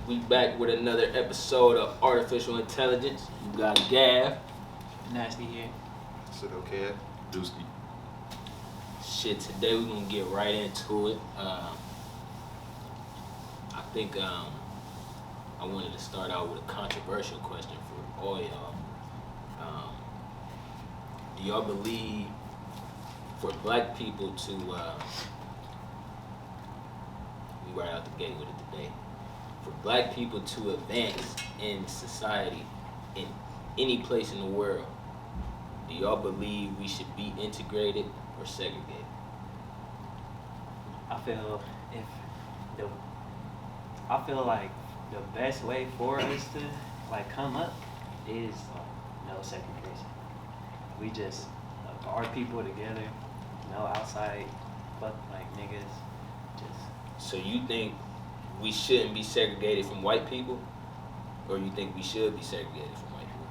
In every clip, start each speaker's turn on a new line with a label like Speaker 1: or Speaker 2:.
Speaker 1: We back with another episode of Artificial Intelligence. You got Gav.
Speaker 2: Nasty here.
Speaker 3: Is it okay?
Speaker 4: Dusky.
Speaker 1: Shit, today we're gonna get right into it. I think I wanted to start out with a controversial question for all y'all. Do y'all believe for black people to we right out the gate with it today? For black people to advance in society in any place in the world, do y'all believe we should be integrated or segregated?
Speaker 2: I feel like the best way for us to come up is no segregation. We just our people together, no outside niggas. Just
Speaker 1: So you think we shouldn't be segregated from white people, or you think we should be segregated from white people?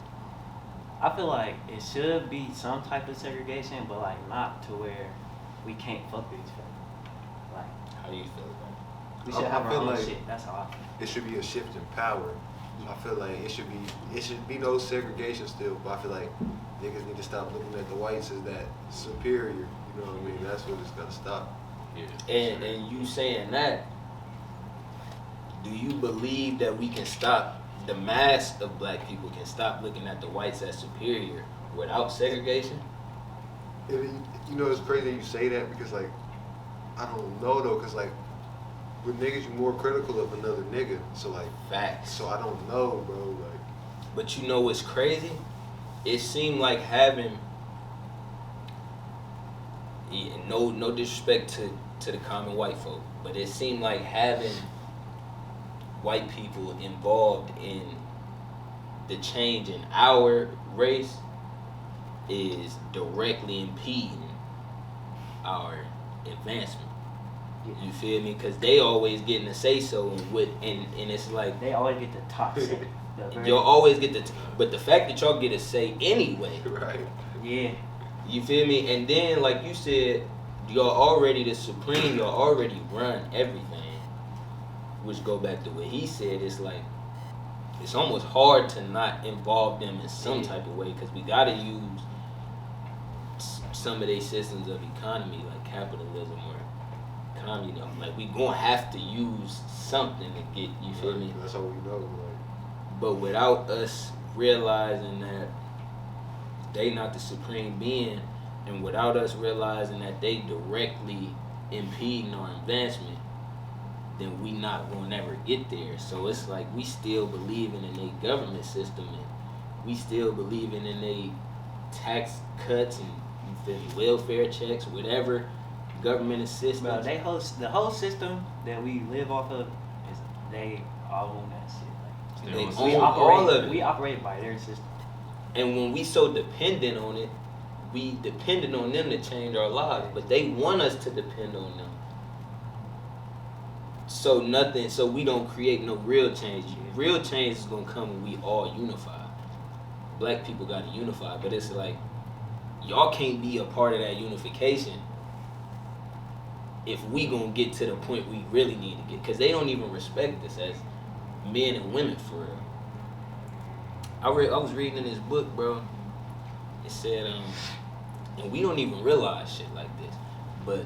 Speaker 2: I feel like it should be some type of segregation, but not to where we can't fuck with each other.
Speaker 1: How do you feel about it?
Speaker 2: We should
Speaker 3: I
Speaker 2: have our
Speaker 3: feel
Speaker 2: own
Speaker 3: like
Speaker 2: shit. That's how I feel.
Speaker 3: It should be a shift in power. I feel like it should be no segregation still, but I feel like niggas need to stop looking at the whites as that superior. You know what I mean? That's what it's gotta stop.
Speaker 4: Yeah.
Speaker 1: And you saying that, do you believe that we can stop, the mass of black people can stop looking at the whites as superior without segregation?
Speaker 3: You know, it's crazy that you say that because I don't know though, cause with niggas you more critical of another nigga, so
Speaker 1: Facts.
Speaker 3: so I don't know, bro.
Speaker 1: But you know what's crazy? It seemed like having, no disrespect to the common white folk, but it seemed like having white people involved in the change in our race is directly impeding our advancement. You feel me? Because they always getting to say so, and it's like
Speaker 2: They always get the top say.
Speaker 1: you'll always get but the fact that y'all get to say anyway,
Speaker 3: Right.
Speaker 2: Yeah.
Speaker 1: you feel me? And then like you said, y'all already the supreme, y'all already run everything, which go back to what he said. It's like it's almost hard to not involve them in some type of way, because we gotta use some of their systems of economy, like capitalism or communism. Like we gonna have to use something to get, you feel me?
Speaker 3: That's all we know.
Speaker 1: But without us realizing that they not the supreme being, and without us realizing that they directly impeding our advancement, then we not gonna never get there. So it's like we still believing in a government system, and we still believing in a tax cuts and, you feel me, welfare checks, whatever government assistance.
Speaker 2: Bro, the whole system that we live off of is they all own that shit.
Speaker 1: They
Speaker 2: We
Speaker 1: own
Speaker 2: operate,
Speaker 1: all of it.
Speaker 2: We operate by their system.
Speaker 1: And when we so dependent on it, we dependent on them to change our lives, but they want us to depend on them. So we don't create no real change. Real change is gonna come when we all unify. Black people gotta unify, but it's like y'all can't be a part of that unification if we gonna get to the point we really need to get, because they don't even respect us as men and women for real. I was reading in this book, bro. It said, and we don't even realize shit like this, but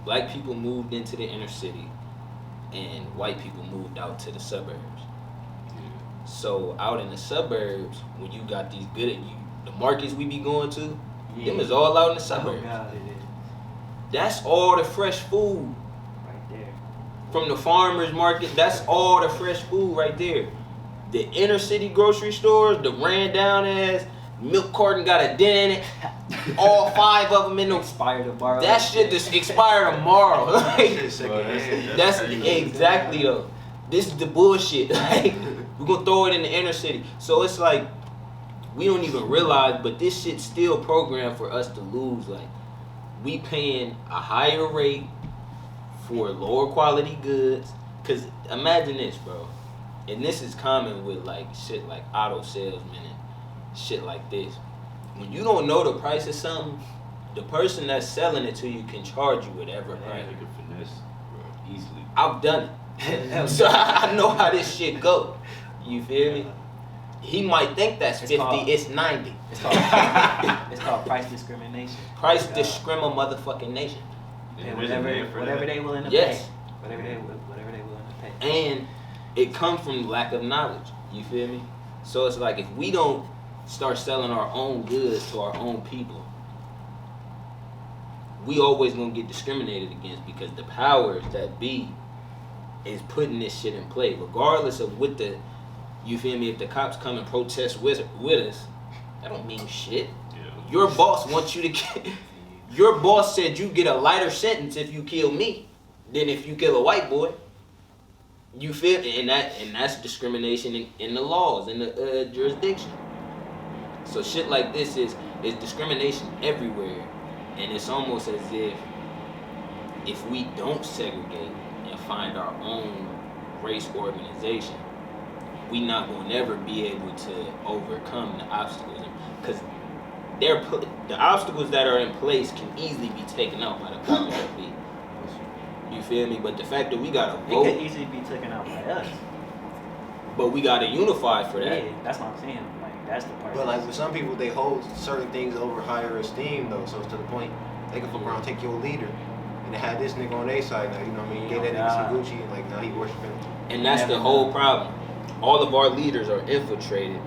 Speaker 1: black people moved into the inner city, and white people moved out to the suburbs.
Speaker 4: Yeah.
Speaker 1: So out in the suburbs, when you got these the markets we be going to, them is all out in the suburbs.
Speaker 2: Oh God, it is.
Speaker 1: That's all the fresh food
Speaker 2: Right there.
Speaker 1: from the farmers market. That's all the fresh food right there. The inner city grocery stores, the ran down ass milk carton got a dent in it. All 5 of them in the
Speaker 2: Expired tomorrow.
Speaker 1: that shit just expire tomorrow. Like,
Speaker 3: Shit secondhand.
Speaker 1: that's exactly though. This is the bullshit. Like we're gonna throw it in the inner city. So it's like we don't even realize, but this shit's still programmed for us to lose. Like we paying a higher rate for lower quality goods. Cause imagine this, bro. And this is common with like shit like auto salesmen and shit like this. When you don't know the price of something, the person that's selling it to you can charge you whatever price.
Speaker 4: They can finesse, bro, easily.
Speaker 1: I've done it. So I know how this shit go. You feel me? He might think that's
Speaker 2: It's
Speaker 1: 50,
Speaker 2: called-
Speaker 1: it's 90.
Speaker 2: It's called price discrimination.
Speaker 1: Price
Speaker 2: God.
Speaker 1: discrimin motherfucking nation.
Speaker 2: Pay
Speaker 4: There's a name for
Speaker 2: whatever
Speaker 4: that.
Speaker 2: they willing to
Speaker 1: Yes.
Speaker 2: pay. Whatever they willing to pay.
Speaker 1: And it comes from lack of knowledge. You feel me? So it's like if we don't start selling our own goods to our own people, we always gonna get discriminated against because the powers that be is putting this shit in play. Regardless of what the, you feel me, if the cops come and protest with us, that don't mean shit.
Speaker 4: Yeah.
Speaker 1: Your boss wants you to get, your boss said you get a lighter sentence if you kill me than if you kill a white boy. You feel, and that's discrimination in the laws, in the jurisdiction. So shit like this is discrimination everywhere, and it's almost as if we don't segregate and find our own race organization, we not gonna never be able to overcome the obstacles, because the obstacles that are in place can easily be taken out by the powers that be. You feel me? But the fact that we gotta
Speaker 2: It
Speaker 1: vote,
Speaker 2: could easily be taken out by us.
Speaker 1: but we gotta unify for that.
Speaker 2: Yeah, that's what I'm saying. Like that's the part.
Speaker 3: But like with some people, they hold certain things over higher esteem though. So it's to the point they can fuck around, and take your leader, and they had this nigga on their side now. You know what I mean? Gave that nigga some Gucci, and like now he worshiping.
Speaker 1: And that's
Speaker 2: Never
Speaker 1: the whole
Speaker 2: know.
Speaker 1: problem. All of our leaders are infiltrated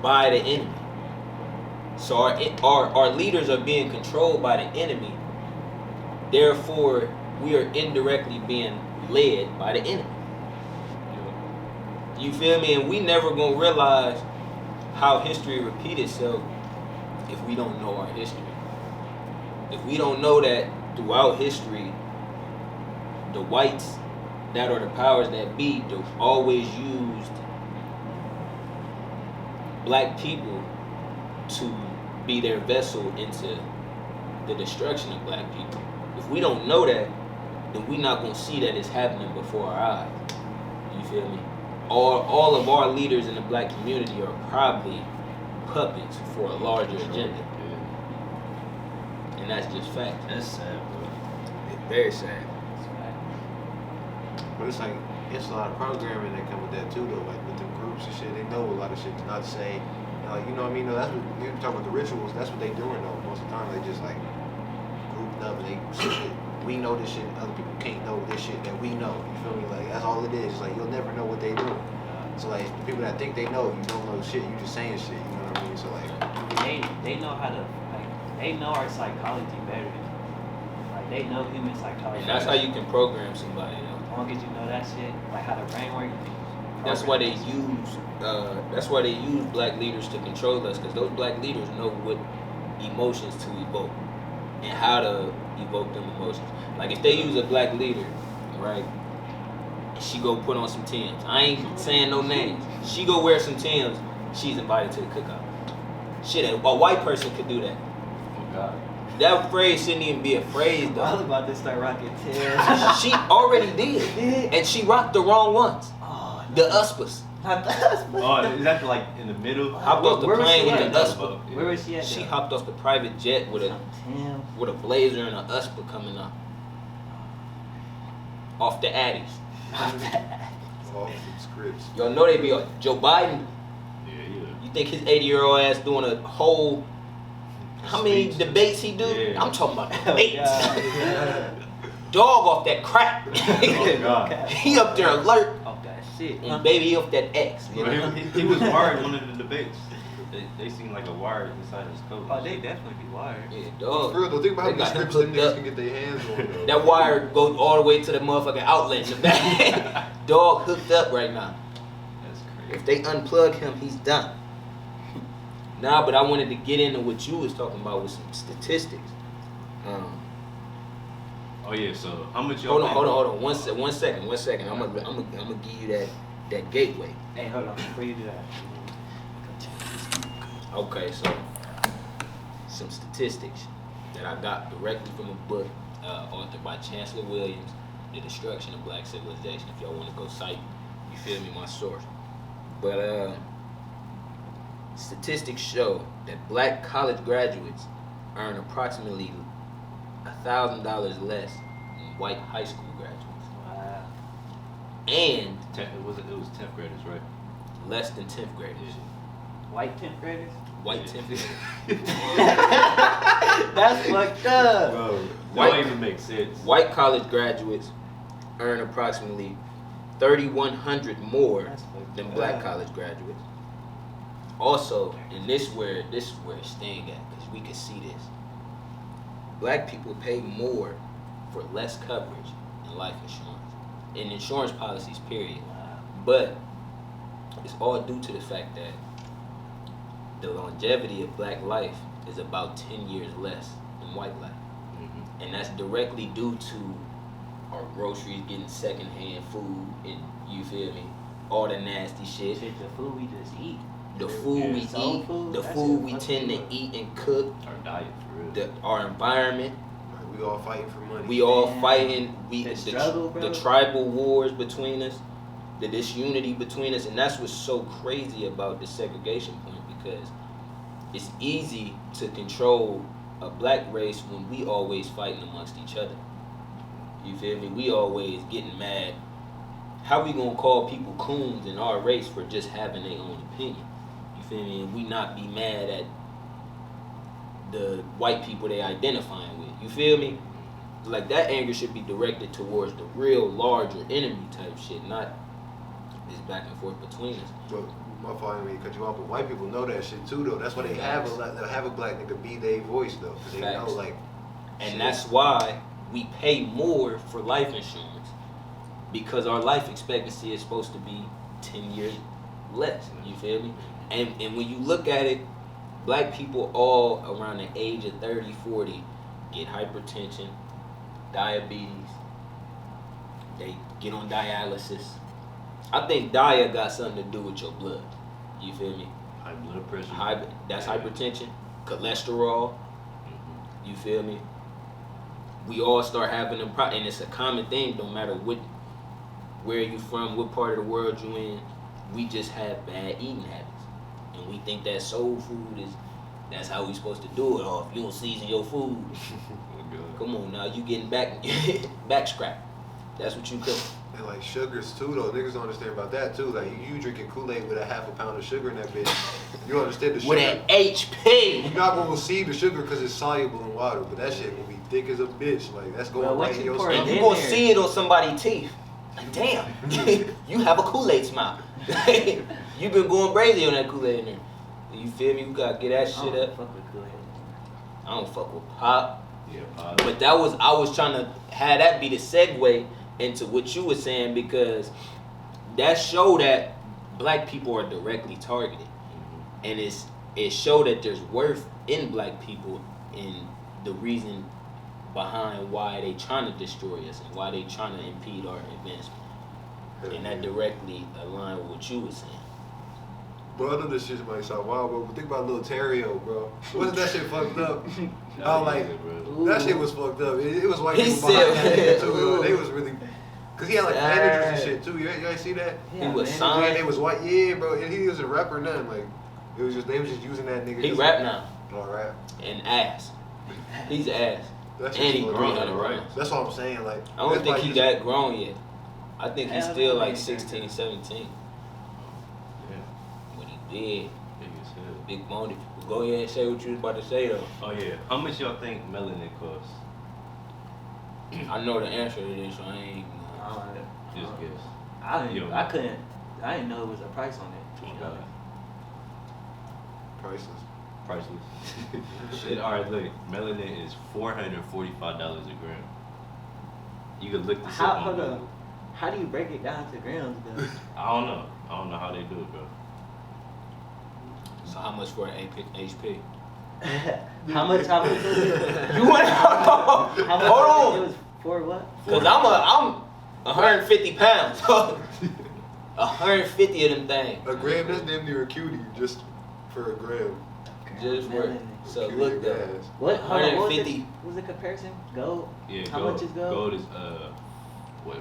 Speaker 1: by the enemy. So our leaders are being controlled by the enemy. Therefore, we are indirectly being led by the enemy. You feel me? And we never gonna realize how history repeat itself if we don't know our history. If we don't know that throughout history, the whites that are the powers that be, they always used black people to be their vessel into the destruction of black people. If we don't know that, then we're not gonna see that it's happening before our eyes. You feel me? All of our leaders in the black community are probably puppets for a larger agenda, and that's just fact.
Speaker 4: That's sad, bro.
Speaker 1: It's very sad.
Speaker 3: But it's like it's a lot of programming that come with that too though. Like with the groups and shit, they know a lot of shit to not say. And like you know what I mean? No, that's what you talk about the rituals. That's what they doing though. Most of the time they just like grouped up and they shit. We know this shit. Other people can't know this shit that we know. You feel me? Like that's all it is. Like you'll never know what they do. So like the people that think they know, you don't know shit. You just saying shit. You know what I mean? So like
Speaker 2: They know how to they know our psychology better. Like they know human psychology.
Speaker 1: And that's how you can program somebody, though.
Speaker 2: As long as you know that shit, like how the brain works.
Speaker 1: That's why they use black leaders to control us, because those black leaders know what emotions to evoke and how to evoke them emotions. Like if they use a black leader, right? She go put on some Timbs. I ain't saying no names. She go wear some Timbs. She's invited to the cookout. Shit, a white person could do that.
Speaker 4: Oh God.
Speaker 1: That phrase shouldn't even be a phrase,
Speaker 2: I was
Speaker 1: though.
Speaker 2: about to start rocking tails.
Speaker 1: She already did, and she rocked the wrong ones.
Speaker 2: Oh,
Speaker 1: The USPAs.
Speaker 2: not us.
Speaker 4: Oh, is that like in the middle?
Speaker 1: Hopped off the
Speaker 2: Where was
Speaker 1: plane
Speaker 2: she
Speaker 1: with
Speaker 2: at?
Speaker 1: the USPA.
Speaker 2: Where was she at?
Speaker 1: She
Speaker 2: though?
Speaker 1: hopped off the private jet with a blazer and a USPA coming up. Off the Addies.
Speaker 3: all some scripts.
Speaker 1: Y'all know they be on Joe Biden.
Speaker 4: Yeah.
Speaker 1: You think his 80-year-old ass doing a whole, how many
Speaker 4: Speech.
Speaker 1: debates he do?
Speaker 4: Yeah.
Speaker 1: I'm talking about
Speaker 2: Oh,
Speaker 1: debates.
Speaker 2: God.
Speaker 1: Dog off that crack.
Speaker 4: Oh God.
Speaker 1: He up there alert.
Speaker 2: Oh, that shit.
Speaker 1: And baby off that X. You
Speaker 4: Bro,
Speaker 1: know?
Speaker 4: he was wired in one of the debates. They seem like a wire inside his coat.
Speaker 2: Oh, they definitely be wired.
Speaker 1: Yeah,
Speaker 3: For
Speaker 1: dog.
Speaker 3: real though, think about how
Speaker 1: They
Speaker 3: many
Speaker 1: got him
Speaker 3: scripts them
Speaker 1: hooked
Speaker 3: niggas
Speaker 1: up.
Speaker 3: can get their hands on though.
Speaker 1: That wire goes all the way to the motherfucking outlet in the back. Dog hooked up right now.
Speaker 4: That's crazy.
Speaker 1: If they unplug him, he's done. Nah, but I wanted to get into what you was talking about with some statistics.
Speaker 4: Oh yeah. So how much
Speaker 1: Hold
Speaker 4: y'all?
Speaker 1: on. One second. I'm gonna give you that gateway.
Speaker 2: Hey, hold on. Before you do that.
Speaker 1: Okay, so some statistics that I got directly from a book authored by Chancellor Williams, The Destruction of Black Civilization. If y'all want to go cite, you feel me, my source. But statistics show that black college graduates earn approximately $1,000 less than white high school graduates.
Speaker 2: Wow.
Speaker 1: and
Speaker 4: It was 10th graders, right?
Speaker 1: less than 10th graders.
Speaker 2: White 10th graders?
Speaker 1: White 10th graders.
Speaker 2: That's fucked up.
Speaker 4: Bro, that
Speaker 1: White-
Speaker 4: don't even make sense.
Speaker 1: White college graduates earn approximately $3,100 more
Speaker 2: That's fucked
Speaker 1: than
Speaker 2: up.
Speaker 1: black college graduates. Also, and this is where it's staying at, because we can see this. Black people pay more for less coverage in life insurance, in insurance policies, period.
Speaker 2: Wow.
Speaker 1: But it's all due to the fact that the longevity of black life is about 10 years less than white life.
Speaker 4: Mhm.
Speaker 1: And that's directly due to our groceries getting secondhand food, and you feel me? All the nasty shit.
Speaker 2: Shit, the food we just eat.
Speaker 1: The food we
Speaker 2: Soul
Speaker 1: eat,
Speaker 2: food,
Speaker 1: the
Speaker 2: that
Speaker 1: food
Speaker 2: shit
Speaker 1: we
Speaker 2: fucking
Speaker 1: tend to
Speaker 2: up.
Speaker 1: eat and cook,
Speaker 4: Our diet, for real.
Speaker 1: our environment.
Speaker 3: Like, we all fighting for money.
Speaker 1: We all
Speaker 2: Man.
Speaker 1: fighting.
Speaker 2: The struggle, bro.
Speaker 1: The tribal wars between us, the disunity between us, and that's what's so crazy about the segregation point, because it's easy to control a black race when we always fighting amongst each other. You feel me? We always getting mad. How we gonna call people coons in our race for just having their own opinion? You feel me? And we not be mad at the white people they identifying with. You feel me? Like, that anger should be directed towards the real larger enemy type shit, not this back and forth between us.
Speaker 3: But my fault, I mean, cut you off, but white people know that shit too, though. That's why they have they'll have a black nigga be their voice, though, because they
Speaker 1: Facts.
Speaker 3: know, like,
Speaker 1: And
Speaker 3: shit.
Speaker 1: that's why we pay more for life insurance, because our life expectancy is supposed to be 10 years less. You feel me? And when you look at it, black people all around the age of 30, 40 get hypertension, diabetes, they get on dialysis. I think dia got something to do with your blood. You feel me?
Speaker 4: High blood pressure.
Speaker 1: That's hypertension, cholesterol.
Speaker 4: Mhm.
Speaker 1: You feel me? We all start having them, and it's a common thing. No matter where you from, what part of the world you in, we just have bad eating habits, and we think that soul food that's how we supposed to do it. Or if you don't season your food,
Speaker 4: Oh, God.
Speaker 1: come on now, you getting back scrap. That's what you cook.
Speaker 3: And like sugars too, though. Niggas don't understand about that too. Like you drinking Kool-Aid with a half a pound of sugar in that bitch. You don't understand the sugar.
Speaker 1: With an HP.
Speaker 3: You're not gonna see the sugar because it's soluble in water, but that shit will be thick as a bitch. Like that's going
Speaker 2: Bro, what
Speaker 3: right in
Speaker 2: you
Speaker 3: your
Speaker 2: pour
Speaker 1: And
Speaker 3: stomach.
Speaker 1: you gonna see it on somebody's teeth. Like, damn, you have a Kool-Aid smile. You been going crazy on that Kool-Aid in there. You feel me? You gotta get that
Speaker 2: I
Speaker 1: shit
Speaker 2: don't
Speaker 1: up.
Speaker 2: fuck with Kool-Aid.
Speaker 1: I don't fuck with pop.
Speaker 4: Yeah,
Speaker 1: But I was trying to have that be the segue into what you were saying, because that show that black people are directly targeted, and it showed that there's worth in black people, and the reason behind why they trying to destroy us and why they trying to impede our advancement, and that directly aligned with what you were saying.
Speaker 3: Bro, I know this shit might sound wild, bro, but think about Lil Terrio, bro. Wasn't that shit fucked up? Oh, like, that shit was fucked up. It was white
Speaker 1: He
Speaker 3: people behind
Speaker 1: said-
Speaker 3: that shit too, though. They
Speaker 1: Ooh.
Speaker 3: was really, cause he had like managers and shit too. You ain't see that?
Speaker 1: He was
Speaker 2: man.
Speaker 1: signed.
Speaker 3: Yeah, they was white. Yeah, bro. And he was a rapper then. Like, it was just they was just using that nigga.
Speaker 1: He
Speaker 3: just
Speaker 1: rap now
Speaker 3: Oh, rap.
Speaker 1: and ass. He's ass.
Speaker 3: That
Speaker 1: And he
Speaker 3: shit's
Speaker 1: 300
Speaker 3: fucked up.
Speaker 1: rounds.
Speaker 3: That's what I'm saying. Like,
Speaker 1: I don't
Speaker 3: that's
Speaker 1: think
Speaker 3: why
Speaker 1: he
Speaker 3: you
Speaker 1: that grown yet. I think he's
Speaker 2: Hell
Speaker 1: still
Speaker 2: no,
Speaker 1: like
Speaker 2: he
Speaker 1: 16, 17.
Speaker 4: Yeah,
Speaker 1: What he did.
Speaker 4: big as hell.
Speaker 1: Big Money. Go ahead and say what you was about to say though.
Speaker 4: Oh yeah, how much y'all think melanin costs?
Speaker 1: I know the answer to this, so I ain't even
Speaker 4: Just guess.
Speaker 2: I didn't.
Speaker 4: Yo.
Speaker 2: I couldn't. I didn't know it was a price on it. To be
Speaker 4: Oh, God.
Speaker 2: honest.
Speaker 3: priceless.
Speaker 4: Priceless. Shit. All right, look. Melanin is $445 a gram. You could look this
Speaker 2: How?
Speaker 4: up on
Speaker 2: Hold
Speaker 4: Google.
Speaker 2: on. How do you break it down to grams, though?
Speaker 4: I don't know. I don't know how they do it, bro.
Speaker 1: So how much for an HP?
Speaker 2: How much? How much was it?
Speaker 1: You want to
Speaker 2: How much?
Speaker 1: Hold on.
Speaker 2: It was for what?
Speaker 1: Cause I'm 150 pounds. 150 of them things.
Speaker 3: A gram, that's damn near a cutie just for a gram.
Speaker 1: Just for
Speaker 2: Melanin.
Speaker 1: so
Speaker 3: Cutie
Speaker 1: look though.
Speaker 3: gas.
Speaker 2: What? Hold on, what was
Speaker 1: 150.
Speaker 2: it? What was the comparison? Gold.
Speaker 4: Yeah,
Speaker 2: How
Speaker 4: gold.
Speaker 2: much is gold?
Speaker 4: Gold is what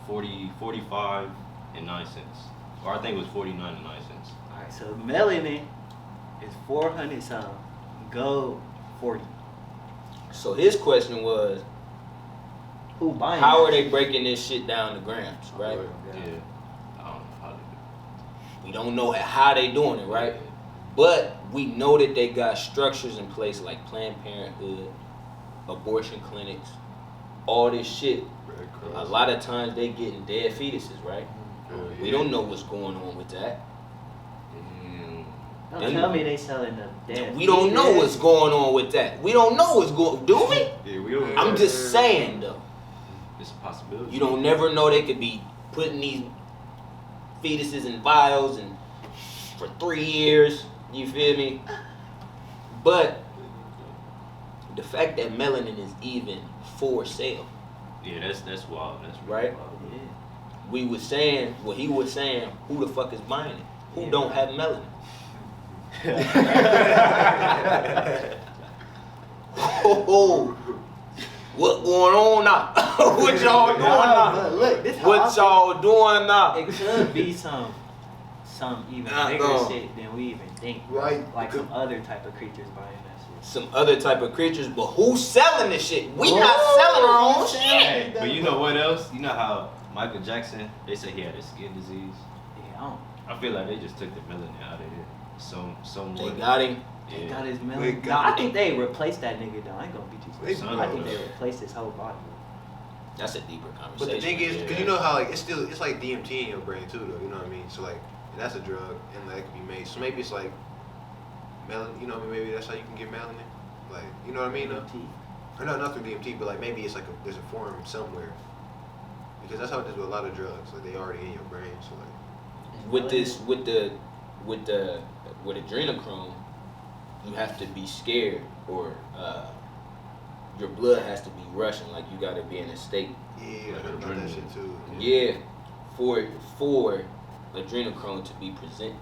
Speaker 4: 45 and 9 cents. Or I think it was 49 and 9 cents.
Speaker 2: All right. So melanin is 400 something. Gold 40.
Speaker 1: So his question was,
Speaker 2: who buying?
Speaker 1: How
Speaker 2: that
Speaker 1: are they
Speaker 2: shit?
Speaker 1: breaking this shit down to grams, right?
Speaker 4: Yeah. I don't know how to do
Speaker 1: We don't know how they doing it, right? But we know that they got structures in place like Planned Parenthood, abortion clinics, all this shit.
Speaker 3: Red
Speaker 1: A
Speaker 3: Cross.
Speaker 1: lot of times they getting dead fetuses, right?
Speaker 3: Yeah.
Speaker 1: We don't know what's going on with that.
Speaker 2: Don't
Speaker 1: And-
Speaker 2: tell me they selling the dead.
Speaker 1: We don't know what's going on with that. We don't know what's going. Do we?
Speaker 4: Yeah, we don't.
Speaker 1: I'm just saying though.
Speaker 4: It's a possibility.
Speaker 1: You don't never know they could be putting these fetuses in vials and for 3 years. You feel me? But the fact that melanin is even for sale,
Speaker 4: Yeah, that's wild. That's
Speaker 1: right?
Speaker 4: wild.
Speaker 1: We was saying, well, he was saying, who the fuck is buying it? Who
Speaker 2: Yeah.
Speaker 1: don't have melanin? Oh, what going on now? What y'all doing now?
Speaker 2: Look, this how
Speaker 1: What y'all doing now?
Speaker 2: It could be some even bigger
Speaker 1: Uh-uh.
Speaker 2: shit than we even think.
Speaker 3: Right.
Speaker 2: Like some other type of creatures buying that shit.
Speaker 1: Some other type of creatures, but who's selling this shit? We not selling our own shit.
Speaker 4: Hey, but you know what else? You know how Michael Jackson, they say he had a skin disease.
Speaker 2: Yeah, I don't.
Speaker 4: I feel like they just took the melanin out of it. Somewhat.
Speaker 1: They got him.
Speaker 2: They
Speaker 4: Yeah.
Speaker 2: got his
Speaker 3: They
Speaker 2: melon.
Speaker 3: got-
Speaker 2: Nah, I think they replaced that nigga though. I ain't gonna be too
Speaker 3: They-
Speaker 2: serious. I think they replaced his whole body.
Speaker 1: That's a deeper
Speaker 3: But
Speaker 1: conversation.
Speaker 3: the thing is,
Speaker 4: Yeah.
Speaker 3: because you know how like it's like DMT in your brain too, though. You know what I mean? So like that's a drug, and that could be made. So maybe it's like melanin. You know, what I mean? Maybe that's how you can get melanin. Like, you know what I mean? Though? Or no, not through DMT, but like maybe it's like there's a form somewhere. Because that's how it is with a lot of drugs. Like they already in your brain. So like
Speaker 1: with adrenochrome, you have to be scared, or your blood has to be rushing. Like you got to be in a state.
Speaker 3: yeah, I
Speaker 4: Like
Speaker 3: heard about that
Speaker 4: adrenaline.
Speaker 3: shit too.
Speaker 1: Yeah, for adrenochrome to be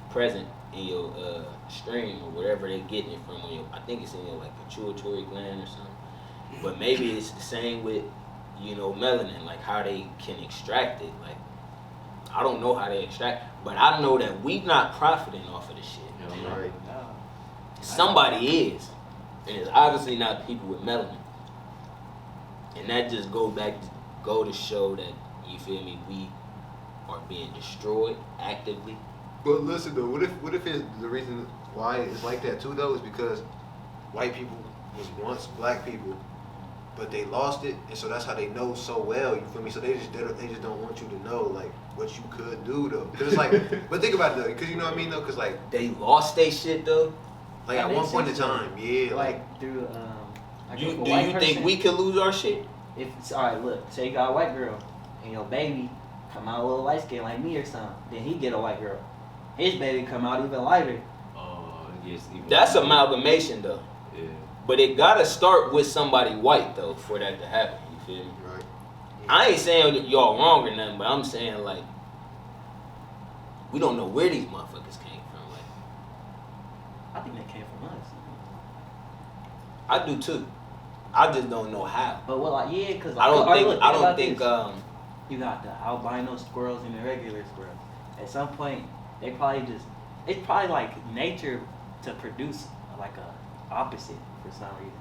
Speaker 1: present in your stream or wherever they're getting it from. I think it's in your like pituitary gland or something. But maybe it's the same with melanin, like how they can extract it. Like I don't know how they extract, but I know that we not profiting off of this shit.
Speaker 4: Yeah,
Speaker 3: Right.
Speaker 1: Somebody is, and it's obviously not people with melanin. And that just go to show that, you feel me, we are being destroyed actively.
Speaker 3: But listen though, what if it's the reason why it's like that too though is because white people was once black people, but they lost it, and so that's how they know so well. You feel me? So they just don't want you to know like what you could do though. Cause it's like, but think about it though, cause you know what I mean though, cause like
Speaker 1: They lost their shit though.
Speaker 3: at
Speaker 2: That
Speaker 3: one
Speaker 2: makes
Speaker 3: point in
Speaker 2: sense, though.
Speaker 3: time, yeah,
Speaker 2: Like through like
Speaker 1: Do
Speaker 2: if a
Speaker 1: you
Speaker 2: white
Speaker 1: think
Speaker 2: person-
Speaker 1: we could lose our shit?
Speaker 2: If it's alright, look, say you got a white girl and your baby come out a little light skin like me or something, then he get a white girl. His baby come out even lighter.
Speaker 4: Yes. Even
Speaker 1: That's amalgamation though.
Speaker 4: Yeah.
Speaker 1: But it gotta start with somebody white though for that to happen. You feel me?
Speaker 3: right.
Speaker 1: I ain't saying that y'all wrong or nothing, but I'm saying like we don't know where these motherfuckers came from. Like
Speaker 2: I think that came from us.
Speaker 1: I do too. I just don't know how.
Speaker 2: But what like yeah, cause
Speaker 1: I don't
Speaker 2: alright,
Speaker 1: think.
Speaker 2: look,
Speaker 1: I don't
Speaker 2: about
Speaker 1: think.
Speaker 2: this. You got the albino squirrels and the regular squirrels. At some point, it's probably like nature to produce like a opposite for some reason.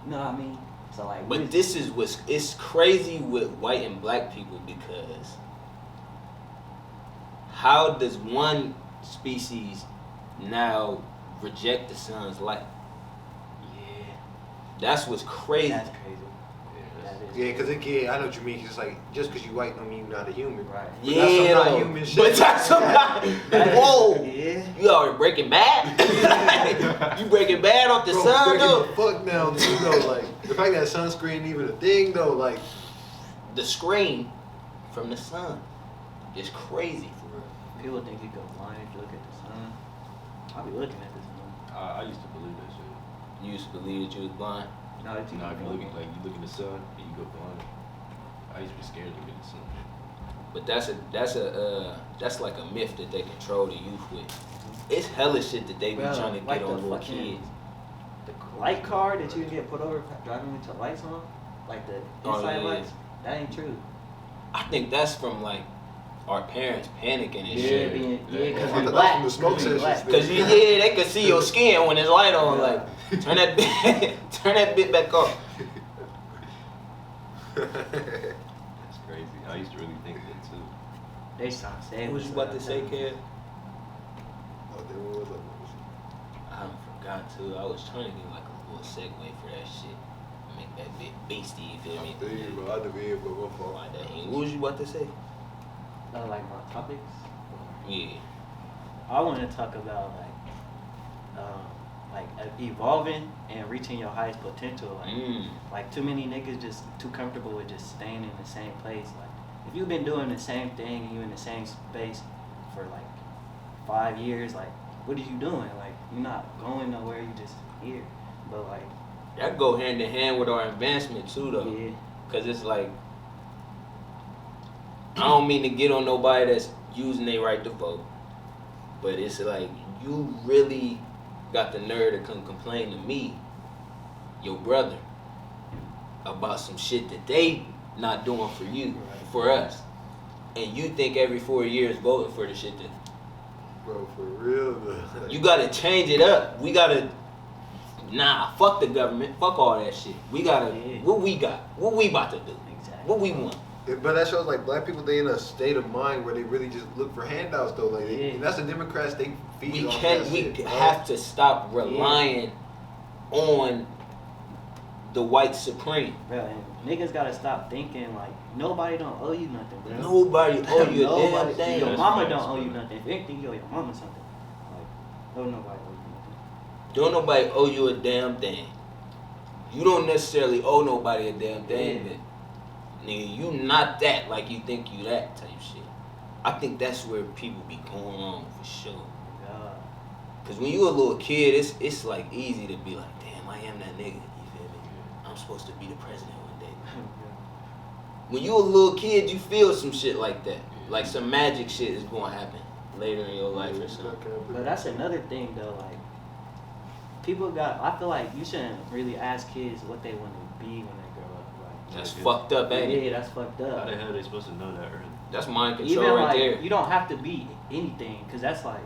Speaker 2: You know what I mean? So like,
Speaker 1: But this is it's crazy with white and black people because how does one species now reject the sun's light?
Speaker 2: yeah,
Speaker 1: That's what's crazy.
Speaker 2: that's crazy.
Speaker 4: Yeah,
Speaker 2: That is
Speaker 3: Yeah, cause I know what you mean. 'Cause it's like just cause you white don't mean you're not a human.
Speaker 2: right.
Speaker 3: But that's some
Speaker 1: Yeah,
Speaker 3: not
Speaker 1: though.
Speaker 3: human shit.
Speaker 1: But that's some not. Whoa,
Speaker 2: Yeah.
Speaker 1: you already Breaking Bad? You Breaking Bad off the
Speaker 3: Bro,
Speaker 1: sun
Speaker 3: breaking
Speaker 1: though?
Speaker 3: the fuck down too though. Like the fact that sunscreen even a thing though. Like
Speaker 1: The screen from the sun is crazy for real.
Speaker 2: People think you go blind if you look at the sun. I'll be looking at the sun.
Speaker 4: I used to believe that shit.
Speaker 1: You used to believe that you was blind.
Speaker 2: No, if you
Speaker 4: Now if you
Speaker 2: go
Speaker 4: look at
Speaker 2: blind.
Speaker 4: you look at the sun and you go blind. I used to be scared to look at the sun.
Speaker 1: But that's like a myth that they control the youth with. It's hella shit that they be
Speaker 2: Bro,
Speaker 1: trying to
Speaker 2: like
Speaker 1: get
Speaker 2: the
Speaker 1: on little
Speaker 2: fucking-
Speaker 1: kids.
Speaker 2: The light car that you can get put over driving with your lights on, like the
Speaker 1: Oh,
Speaker 2: inside
Speaker 1: yeah.
Speaker 2: lights, that ain't true.
Speaker 1: I think that's from like our parents panicking and
Speaker 2: Yeah,
Speaker 1: shit.
Speaker 2: being
Speaker 4: Yeah.
Speaker 2: because
Speaker 3: I
Speaker 2: we
Speaker 3: thought
Speaker 2: black.
Speaker 3: from the smoke
Speaker 2: We
Speaker 3: sessions,
Speaker 2: black.
Speaker 3: they-
Speaker 1: Cause they can see your skin when it's light on. Like turn that bit back off.
Speaker 4: really think that too.
Speaker 2: They trying to say
Speaker 1: What was you about to say, Kev?
Speaker 3: Oh, then what was up?
Speaker 1: I forgot to. I was trying to get like a little segue for that shit. Make that big beastie, you feel me?
Speaker 3: I did be but my fault.
Speaker 1: Like that. What was you about to say?
Speaker 2: Like my topics.
Speaker 1: Yeah.
Speaker 2: I want to talk about evolving and reaching your highest potential. Like too many niggas just too comfortable with just staying in the same place. Like if you've been doing the same thing and you in the same space for like 5 years, like what are you doing? Like you're not going nowhere. You just here. But like
Speaker 1: That go hand in hand with our advancement too, though.
Speaker 2: yeah,
Speaker 1: Cause it's like I don't mean to get on nobody that's using their right to vote, but it's like you really got the nerve to come complain to me, your brother, about some shit that they not doing for you, for us, and you think every 4 years voting for the shit that
Speaker 3: Bro, for real, though.
Speaker 1: you gotta change it up. We gotta fuck the government, fuck all that shit. We gotta what we got, what we about to do,
Speaker 2: exactly.
Speaker 1: what we want.
Speaker 3: But that shows like black people, they in a state of mind where they really just look for handouts though. Like and that's the Democrats, they feed
Speaker 1: We
Speaker 3: off
Speaker 1: can't.
Speaker 3: that
Speaker 1: We
Speaker 3: shit, bro.
Speaker 1: have to stop relying on the white supreme.
Speaker 2: Bro, and niggas gotta stop thinking like nobody don't owe you nothing, bro.
Speaker 1: Nobody owe you a damn
Speaker 2: Nobody-
Speaker 1: thing.
Speaker 2: Your
Speaker 4: That's
Speaker 2: mama
Speaker 4: facts,
Speaker 2: don't owe
Speaker 4: bro.
Speaker 2: you nothing. If anything, you owe your mama something. Like, don't nobody owe you nothing.
Speaker 1: Don't nobody owe you a damn thing. You don't necessarily owe nobody a damn thing,
Speaker 2: Yeah.
Speaker 1: but nigga, you not that like you think you that type shit. I think that's where people be going wrong for sure.
Speaker 2: God.
Speaker 1: Cause when you a little kid, it's like easy to be like, damn, I am that nigga. You feel me? I'm supposed to be the president one day. When you a little kid, you feel some shit like that. Like some magic shit is gonna happen later in your life or something.
Speaker 2: But that's another thing though, like I feel like you shouldn't really ask kids what they want to be when they grow up. Like
Speaker 1: That's
Speaker 4: Yeah.
Speaker 1: fucked up, ain't it?
Speaker 2: yeah, that's fucked
Speaker 4: How
Speaker 2: up.
Speaker 4: the hell are they supposed to know that early?
Speaker 1: That's mind
Speaker 2: Even
Speaker 1: control right
Speaker 2: like
Speaker 1: there.
Speaker 2: you don't have to be anything, cause that's like,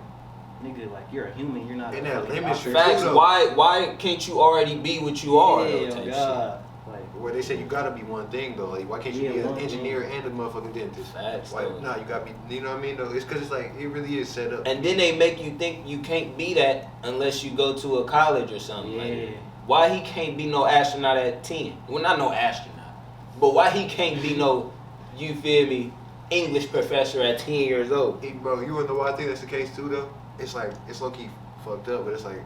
Speaker 2: nigga, like you're a human. You're not.
Speaker 3: And
Speaker 2: a
Speaker 3: that
Speaker 2: fucking
Speaker 3: limit
Speaker 2: doctor.
Speaker 3: should-
Speaker 1: Facts.
Speaker 3: True, though.
Speaker 1: Why can't you already be what you are?
Speaker 2: Yeah,
Speaker 1: though, type
Speaker 2: God. Like
Speaker 3: Where they say you gotta be one thing though. Like why can't you
Speaker 2: Yeah,
Speaker 3: be an
Speaker 2: one
Speaker 3: engineer
Speaker 2: thing.
Speaker 3: and a motherfucking dentist?
Speaker 1: Facts,
Speaker 3: Like
Speaker 1: though.
Speaker 3: nah, you gotta be. You know what I mean? Though it's because it's like it really is set up.
Speaker 1: shit. And then they make you think you can't be that unless you go to a college or something.
Speaker 2: yeah,
Speaker 1: Like, why he can't be no astronaut at 10? Well, not no astronaut, but why he can't be no, you feel me, English professor at 10 years old?
Speaker 3: Hey, bro, you wanna know why I think that's the case too though? It's like it's low key fucked up, but it's like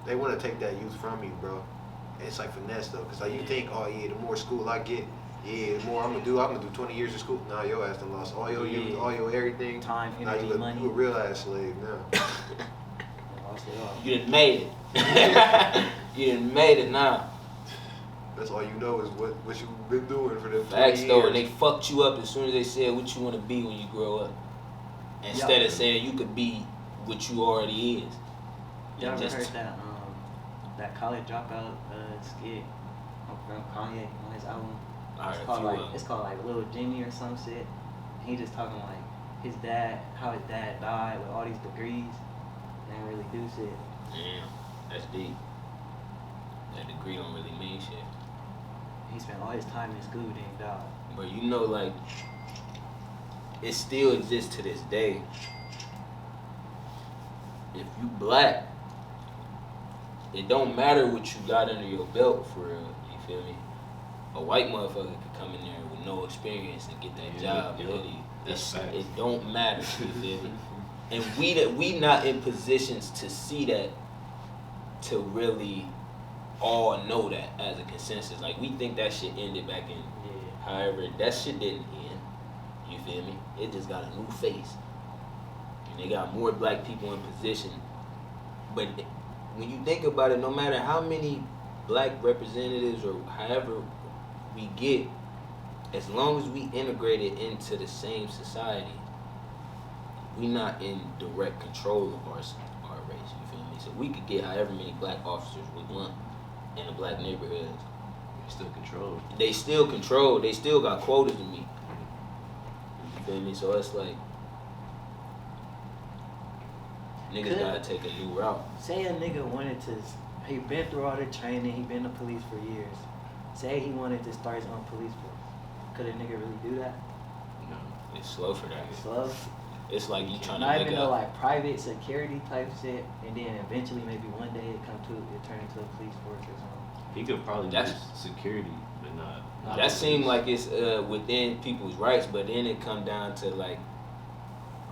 Speaker 3: they want to take that youth from you, bro. And it's like finesse though, cause like you think, oh yeah, the more school I get, yeah, the more I'm gonna do 20 years of school. Nah, your ass done lost all your youth,
Speaker 2: Yeah.
Speaker 3: all your everything.
Speaker 2: time,
Speaker 3: Now
Speaker 2: energy, money.
Speaker 3: you a real ass slave now.
Speaker 2: Lost it all.
Speaker 1: You done made it. You done made it now.
Speaker 3: That's all you know is what you've been doing for them 20
Speaker 1: Facts
Speaker 3: years.
Speaker 1: though, and they fucked you up as soon as they said what you want to be when you grow up. Instead
Speaker 2: Yeah.
Speaker 1: of saying you could be what you already is.
Speaker 2: Y'all ever
Speaker 1: Just-
Speaker 2: heard that college dropout skit from Kanye on his album?
Speaker 1: I heard
Speaker 2: It's
Speaker 1: a
Speaker 2: called
Speaker 1: few
Speaker 2: like
Speaker 1: of 'em.
Speaker 2: it's called like Little Jimmy or some shit. And he just talking like his dad, how his dad died with all these degrees, and didn't really do shit.
Speaker 1: Damn, that's deep. That degree don't really mean shit.
Speaker 2: He spent all his time in school, then he died.
Speaker 1: But you know, like, it still exists to this day. If you black, it don't matter what you got under your belt for real. You feel me? A white motherfucker could come in there with no experience and get that
Speaker 4: Yeah,
Speaker 1: job.
Speaker 4: yeah.
Speaker 1: Lady.
Speaker 4: That's facts.
Speaker 1: It don't matter. You feel me? And we not in positions to see that, to really all know that as a consensus. Like we think that shit ended back in.
Speaker 2: Yeah.
Speaker 1: However, that shit didn't end. You feel me? It just got a new face. And they got more black people in position. But when you think about it, no matter how many black representatives or however we get, as long as we integrate it into the same society, we not in direct control of our race. You feel me? So we could get however many black officers we want in the black neighborhoods.
Speaker 4: You're still controlled.
Speaker 1: They still control. They still got quotas to meet. You feel me? So it's like niggas
Speaker 2: Could-
Speaker 1: gotta take a new route.
Speaker 2: Say a nigga wanted to, he been through all the training, he been to police for years. Say he wanted to start his own police force. Could a nigga really do that?
Speaker 4: No.
Speaker 1: It's slow for that.
Speaker 2: Slow.
Speaker 1: It's like you trying to
Speaker 2: Not
Speaker 1: make
Speaker 2: even
Speaker 1: a.
Speaker 2: though like private security type shit, and then eventually maybe one day it turn into a police force or something.
Speaker 4: He could probably
Speaker 1: That's-
Speaker 4: do security, but not.
Speaker 1: That seemed like it's within people's rights, but then it come down to like,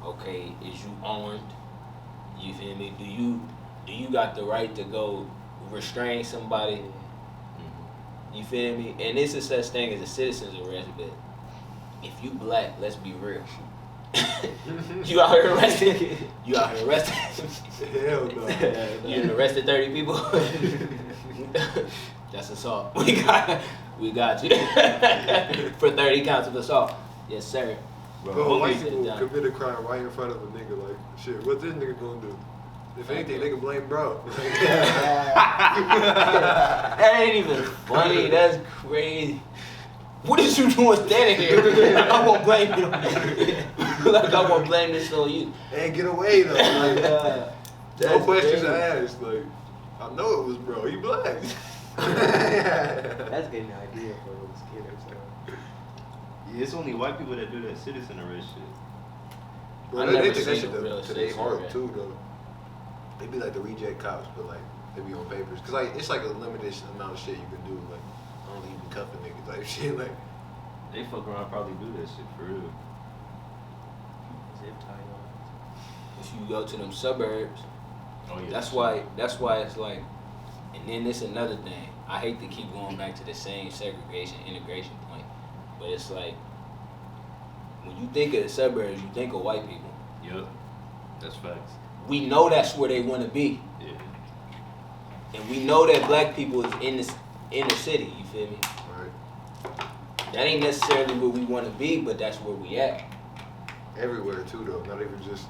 Speaker 1: okay, is you armed? You feel me? Do you got the right to go restrain somebody?
Speaker 4: Mhm.
Speaker 1: You feel me? And it's a such thing as a citizen's arrest, but if you black, let's be real. You out here arrested? You out here arrested?
Speaker 3: Hell no.
Speaker 1: You done arrested 30 people? That's assault. We got you for 30 counts of assault. Yes, sir.
Speaker 4: Bro,
Speaker 3: Bro,
Speaker 1: what
Speaker 3: white
Speaker 1: we
Speaker 3: people
Speaker 1: done.
Speaker 3: commit a crime right in front of a nigga. Like, shit, what's this nigga gonna do? If anything, nigga blame bro.
Speaker 1: That ain't even funny. That's crazy. What is you doing standing here? I won't blame you. Like I won't blame this on you.
Speaker 3: And get away though. Like, no
Speaker 1: That's
Speaker 3: questions
Speaker 1: crazy.
Speaker 3: asked. Like, I know it was bro. He black.
Speaker 2: That's getting the idea for this kid or something.
Speaker 4: Yeah, it's only white people that do that citizen arrest shit.
Speaker 3: Bro,
Speaker 1: I
Speaker 3: they
Speaker 1: never
Speaker 3: take that
Speaker 1: seen
Speaker 3: shit
Speaker 1: a real
Speaker 3: to their
Speaker 1: citizen
Speaker 3: heart
Speaker 1: arrest.
Speaker 3: too though. They be like the reject cops, but like they be on papers. Cause like it's like a limited amount of shit you can do. Like I don't even cuffing niggas type shit. Like
Speaker 4: They fuck around probably do that shit for real.
Speaker 2: Zip tie on.
Speaker 1: If you go to them suburbs,
Speaker 4: Oh yeah.
Speaker 1: that's why it's like, and then this another thing. I hate to keep going back to the same segregation integration point, but it's like when you think of the suburbs, you think of white people.
Speaker 4: Yup. That's facts.
Speaker 1: We know that's where they want to be,
Speaker 4: Yeah.
Speaker 1: and we know that black people is in this inner city. You feel me?
Speaker 3: right.
Speaker 1: That ain't necessarily where we want to be, but that's where we at.
Speaker 3: Everywhere too though. Not even just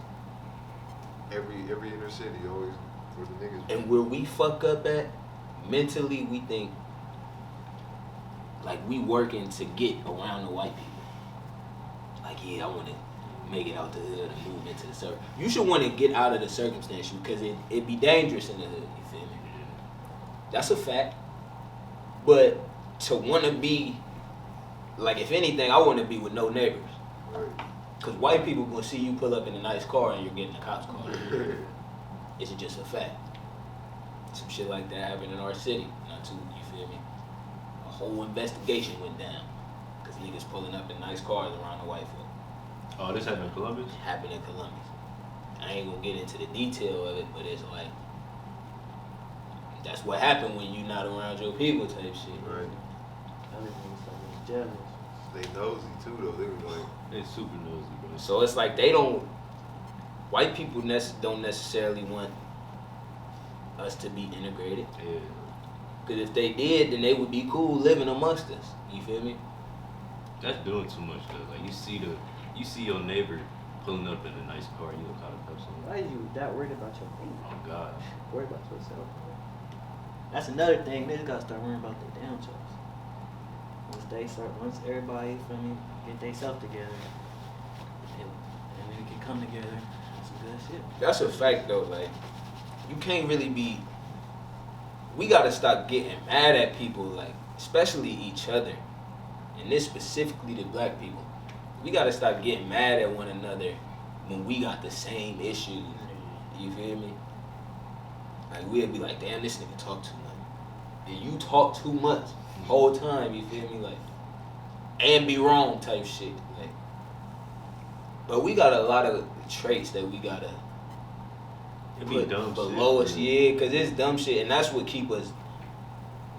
Speaker 3: every inner city always where the niggas be.
Speaker 1: And where we fuck up at, mentally, we think like we working to get around the white people. Like, yeah, I want to make it out the hood and move into the suburb. You should want to get out of the circumstance because it be dangerous in the hood. You feel me? That's a fact. But to want to be, like, if anything, I want to be with no neighbors.
Speaker 3: Right.
Speaker 1: Because white people gonna see you pull up in a nice car and you're getting a cop's car. It's just a fact. Some shit like that happened in our city. Not too, you feel me? A whole investigation went down. Because niggas pulling up in nice cars around the white folk.
Speaker 4: Oh, this happened in Columbus?
Speaker 1: It happened in Columbus. I ain't gonna get into the detail of it, but it's like, that's what happened when you not around your people type shit.
Speaker 3: Right.
Speaker 2: Other things like jealous.
Speaker 3: They nosy too though. They was like
Speaker 4: They super nosy, bro.
Speaker 1: So it's like they don't, white people don't necessarily want us to be integrated.
Speaker 4: Yeah.
Speaker 1: Because if they did, then they would be cool living amongst us. You feel me?
Speaker 4: That's doing too much though. Like you see your neighbor pulling up in a nice car, you look out of cups on.
Speaker 2: Why are you that worried about your thing?
Speaker 4: Oh God.
Speaker 2: Worry about yourself. That's another thing. Niggas gotta start worrying about their damn selves. Once everybody, feel me, get their self together, and we can come together. That's some good shit.
Speaker 1: That's a fact though. Like, you can't really be. We gotta stop getting mad at people, like, especially each other, and this specifically the black people. We gotta stop getting mad at one another when we got the same issues. You feel me? Like, we'll be like, damn, this nigga talk too much. And you talk too much whole time. You feel me? Like, and be wrong type shit. Like, but we got a lot of traits that we gotta
Speaker 4: It be
Speaker 1: put
Speaker 4: dumb
Speaker 1: below
Speaker 4: shit.
Speaker 1: us, yeah, because it's dumb shit, and that's what keep us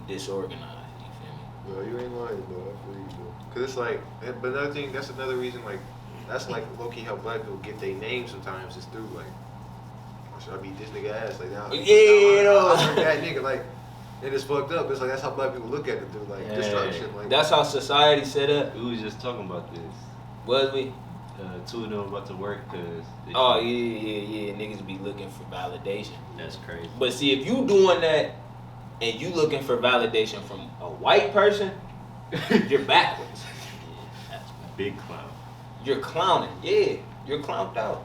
Speaker 1: disorganized. You feel me?
Speaker 3: Bro, you ain't lying though. I feel you though. Cause it's like, but another thing, that's another reason. Like, that's like low key how black people get their names sometimes. Is through like, oh, should I beat this nigga ass? Like, now,
Speaker 1: Yeah, no.
Speaker 3: I heard that nigga. Like, and it's fucked up. It's like that's how black people look at it through like destruction. Like,
Speaker 1: That's how society set up.
Speaker 4: We was just talking about this.
Speaker 1: Was we?
Speaker 4: Two of them about to work because.
Speaker 1: Oh yeah. Niggas be looking for validation.
Speaker 4: That's crazy.
Speaker 1: But see, if you doing that and you looking for validation from a white person, you're backwards.
Speaker 4: Yeah, that's big clown.
Speaker 1: You're clowning. Yeah, you're clowned out.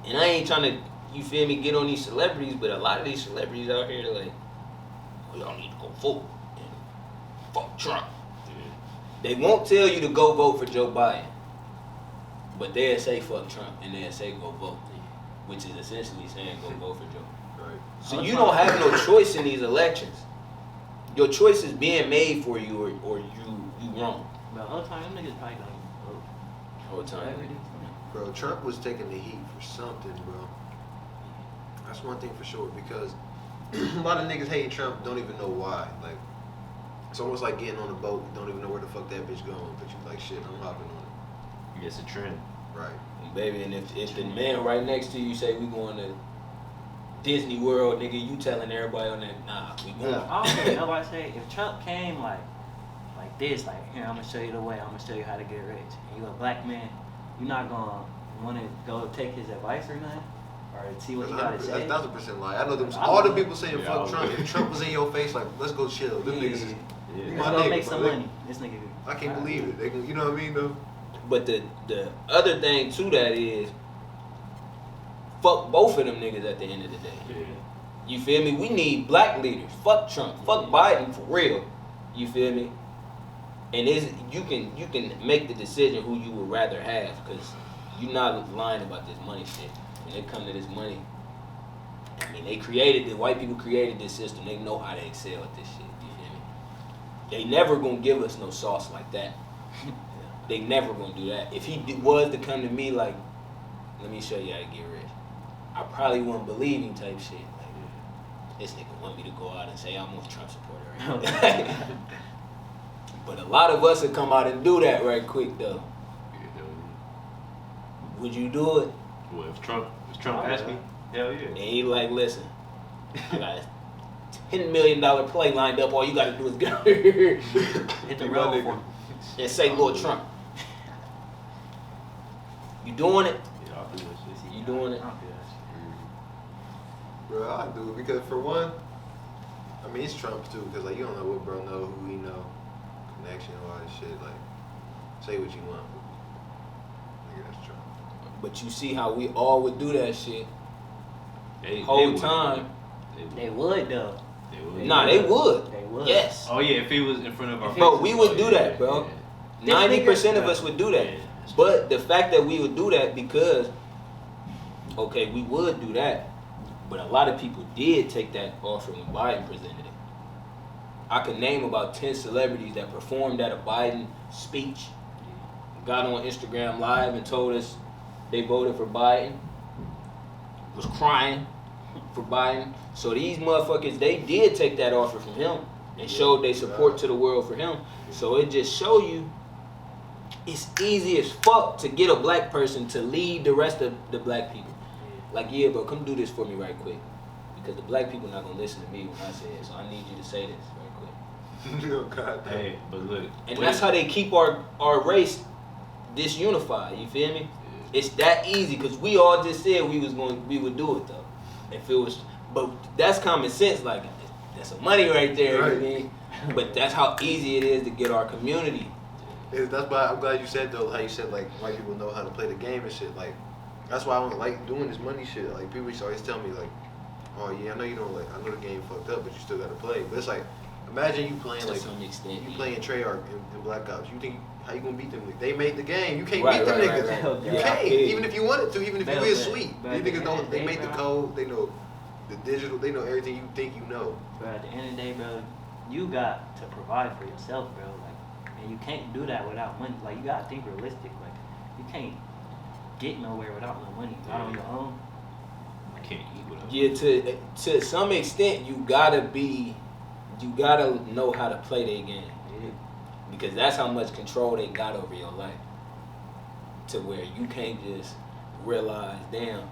Speaker 1: And I ain't trying to, you feel me, get on these celebrities, but a lot of these celebrities out here, they're like, we all need to go vote. And fuck Trump.
Speaker 4: Yeah.
Speaker 1: They won't tell you to go vote for Joe Biden. But they'll say fuck Trump and they'll say go vote, which is essentially saying go vote for Joe.
Speaker 3: Right.
Speaker 1: So you don't have no choice in these elections. Your choice is being made for you or you wrong.
Speaker 2: But the whole time, them niggas probably don't even vote.
Speaker 1: Whole time.
Speaker 2: Whatever it is.
Speaker 3: Bro, Trump was taking the heat for something, bro. That's one thing for sure, because a lot of niggas hating Trump don't even know why. Like, it's almost like getting on a boat, don't even know where the fuck that bitch going, but you like, shit, I'm hopping on
Speaker 4: It's a trend.
Speaker 3: it. Right.
Speaker 1: Baby, and if the man right next to you say we going to Disney World, nigga, you telling everybody on that, nah, we going.
Speaker 2: I don't care nobody say, if Trump came like this, like, here, I'm gonna show you the way, I'm gonna show you how to get rich, and you a black man, you're not gonna wanna go take his advice or nothing? Or see what he gotta say?
Speaker 3: That's 1,000% lie. I know them. All the people saying
Speaker 4: Yeah,
Speaker 3: fuck Trump. If Trump was in your face, like, let's go chill. Them niggas is.
Speaker 2: Let's
Speaker 3: My
Speaker 2: go
Speaker 3: nigga,
Speaker 2: make some
Speaker 3: bro.
Speaker 2: money. This nigga.
Speaker 3: I can't believe it. They can, you know what I mean, though.
Speaker 1: But the other thing to that is, fuck both of them niggas at the end of the day.
Speaker 4: Yeah.
Speaker 1: You feel me? We need black leaders. Fuck Trump. Fuck Biden for real. You feel me? And you can make the decision who you would rather have, because you're not lying about this money shit. When it come to this money, I mean, the white people created this system. They know how to excel at this shit. You feel me? They never gonna give us no sauce like that. They never gonna do that. If he was to come to me like, let me show you how to get rich, I probably wouldn't believe him type shit. Like, this nigga want me to go out and say I'm a Trump supporter. Right? But a lot of us would come out and do that right quick though. Would you do it?
Speaker 4: Well, if Trump asked me, hell yeah.
Speaker 1: And he like, listen, I got a $10 million play lined up. All you gotta do is go
Speaker 2: Hit the
Speaker 3: Hey, my
Speaker 2: road
Speaker 3: nigga.
Speaker 2: for him.
Speaker 1: and say Lord Trump. You doing it?
Speaker 4: Yeah, I'll do that shit.
Speaker 1: You doing it?
Speaker 2: I don't do that shit.
Speaker 3: Bro, I do it because for one, I mean, it's Trump too, because like, you don't know what bro know, who he know, connection, all that shit. Like, say what you want. Nigga, that's Trump.
Speaker 1: But you see how we all would do that shit
Speaker 4: They
Speaker 1: whole
Speaker 4: would.
Speaker 1: time.
Speaker 2: They would though.
Speaker 4: They would.
Speaker 1: Nah, they would.
Speaker 2: They would.
Speaker 1: Yes.
Speaker 4: Oh yeah, if he was in front of our
Speaker 1: Bro,
Speaker 4: faces,
Speaker 1: we would
Speaker 4: oh,
Speaker 1: do
Speaker 4: yeah,
Speaker 1: that, bro.
Speaker 4: yeah.
Speaker 1: 90% of us would do that.
Speaker 4: Yeah.
Speaker 1: But the fact that we would do that because, okay, we would do that, but a lot of people did take that offer when Biden presented it. I could name about 10 celebrities that performed at a Biden speech, got on Instagram Live and told us they voted for Biden, was crying for Biden. So these motherfuckers, they did take that offer from him and showed their support to the world for him. So it just show you it's easy as fuck to get a black person to lead the rest of the black people. Like, yeah, bro, come do this for me right quick. Because the black people not gonna listen to me when I say it, so I need you to say this right quick.
Speaker 3: Oh, God damn.
Speaker 4: Hey, but look.
Speaker 1: And
Speaker 4: what
Speaker 1: that's
Speaker 4: if-
Speaker 1: how they keep our race disunified, you feel me? It's that easy, because we all just said we would do it though. If it was, but that's common sense, like, that's some money right there,
Speaker 3: Right.
Speaker 1: you mean? But that's how easy it is to get our community.
Speaker 3: That's why I'm glad you said though, how you said like white people know how to play the game and shit. Like, that's why I don't like doing this money shit. Like, people used to always tell me like, oh yeah, I know you don't like, I know the game fucked up, but you still gotta play. But it's like, imagine you playing
Speaker 1: To
Speaker 3: like,
Speaker 1: some extent.
Speaker 3: you playing Treyarch in Black Ops. You think how you gonna beat them? They made the game. You can't
Speaker 1: Right,
Speaker 3: beat them
Speaker 1: right,
Speaker 3: niggas.
Speaker 1: right, right.
Speaker 3: You
Speaker 1: Yeah, I
Speaker 3: can't.
Speaker 1: feel you.
Speaker 3: Even if you wanted to. Even if you
Speaker 2: But-
Speaker 3: is
Speaker 2: but-
Speaker 3: sweet.
Speaker 2: but
Speaker 3: You
Speaker 2: at the
Speaker 3: niggas
Speaker 2: end
Speaker 3: know.
Speaker 2: of the
Speaker 3: They
Speaker 2: day,
Speaker 3: made the
Speaker 2: bro.
Speaker 3: code. They know the digital. They know everything you think you know.
Speaker 2: But at the end of the day, bro, you got to provide for yourself, bro. Like, and you can't do that without money. Like, you gotta think realistic. Like, you can't get nowhere without no money. Not on your own.
Speaker 4: I can't eat without.
Speaker 1: Yeah, to some extent, you gotta know how to play their game,
Speaker 2: Yeah.
Speaker 1: because that's how much control they got over your life. To where you can't just realize, damn,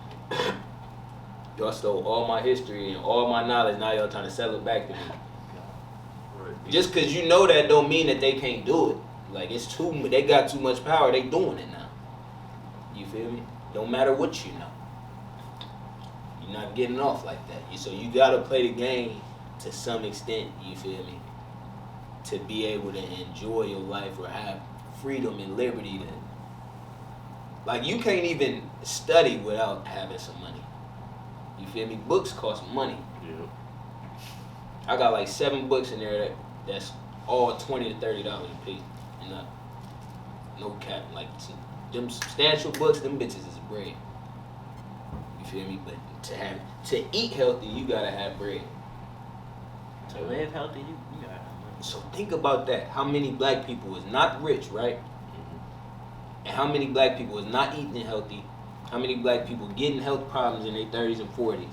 Speaker 1: y'all stole all my history and all my knowledge. Now y'all trying to sell it back to me.
Speaker 3: Right.
Speaker 1: Just because you know that don't mean that they can't do it. Like, they got too much power. They doing it now. You feel me? Don't matter what you know. You're not getting off like that. So you gotta play the game to some extent. You feel me? To be able to enjoy your life or have freedom and liberty to. Like, you can't even study without having some money. You feel me? Books cost money.
Speaker 4: Yeah.
Speaker 1: I got like 7 books in there that's all $20 to $30 a piece. And no cap, like them substantial books, them bitches is bread. You feel me? But to eat healthy, you gotta have bread.
Speaker 2: To live healthy, you gotta have money.
Speaker 1: So think about that. How many black people is not rich, right? And how many black people is not eating healthy? How many black people getting health problems in their 30s and 40s?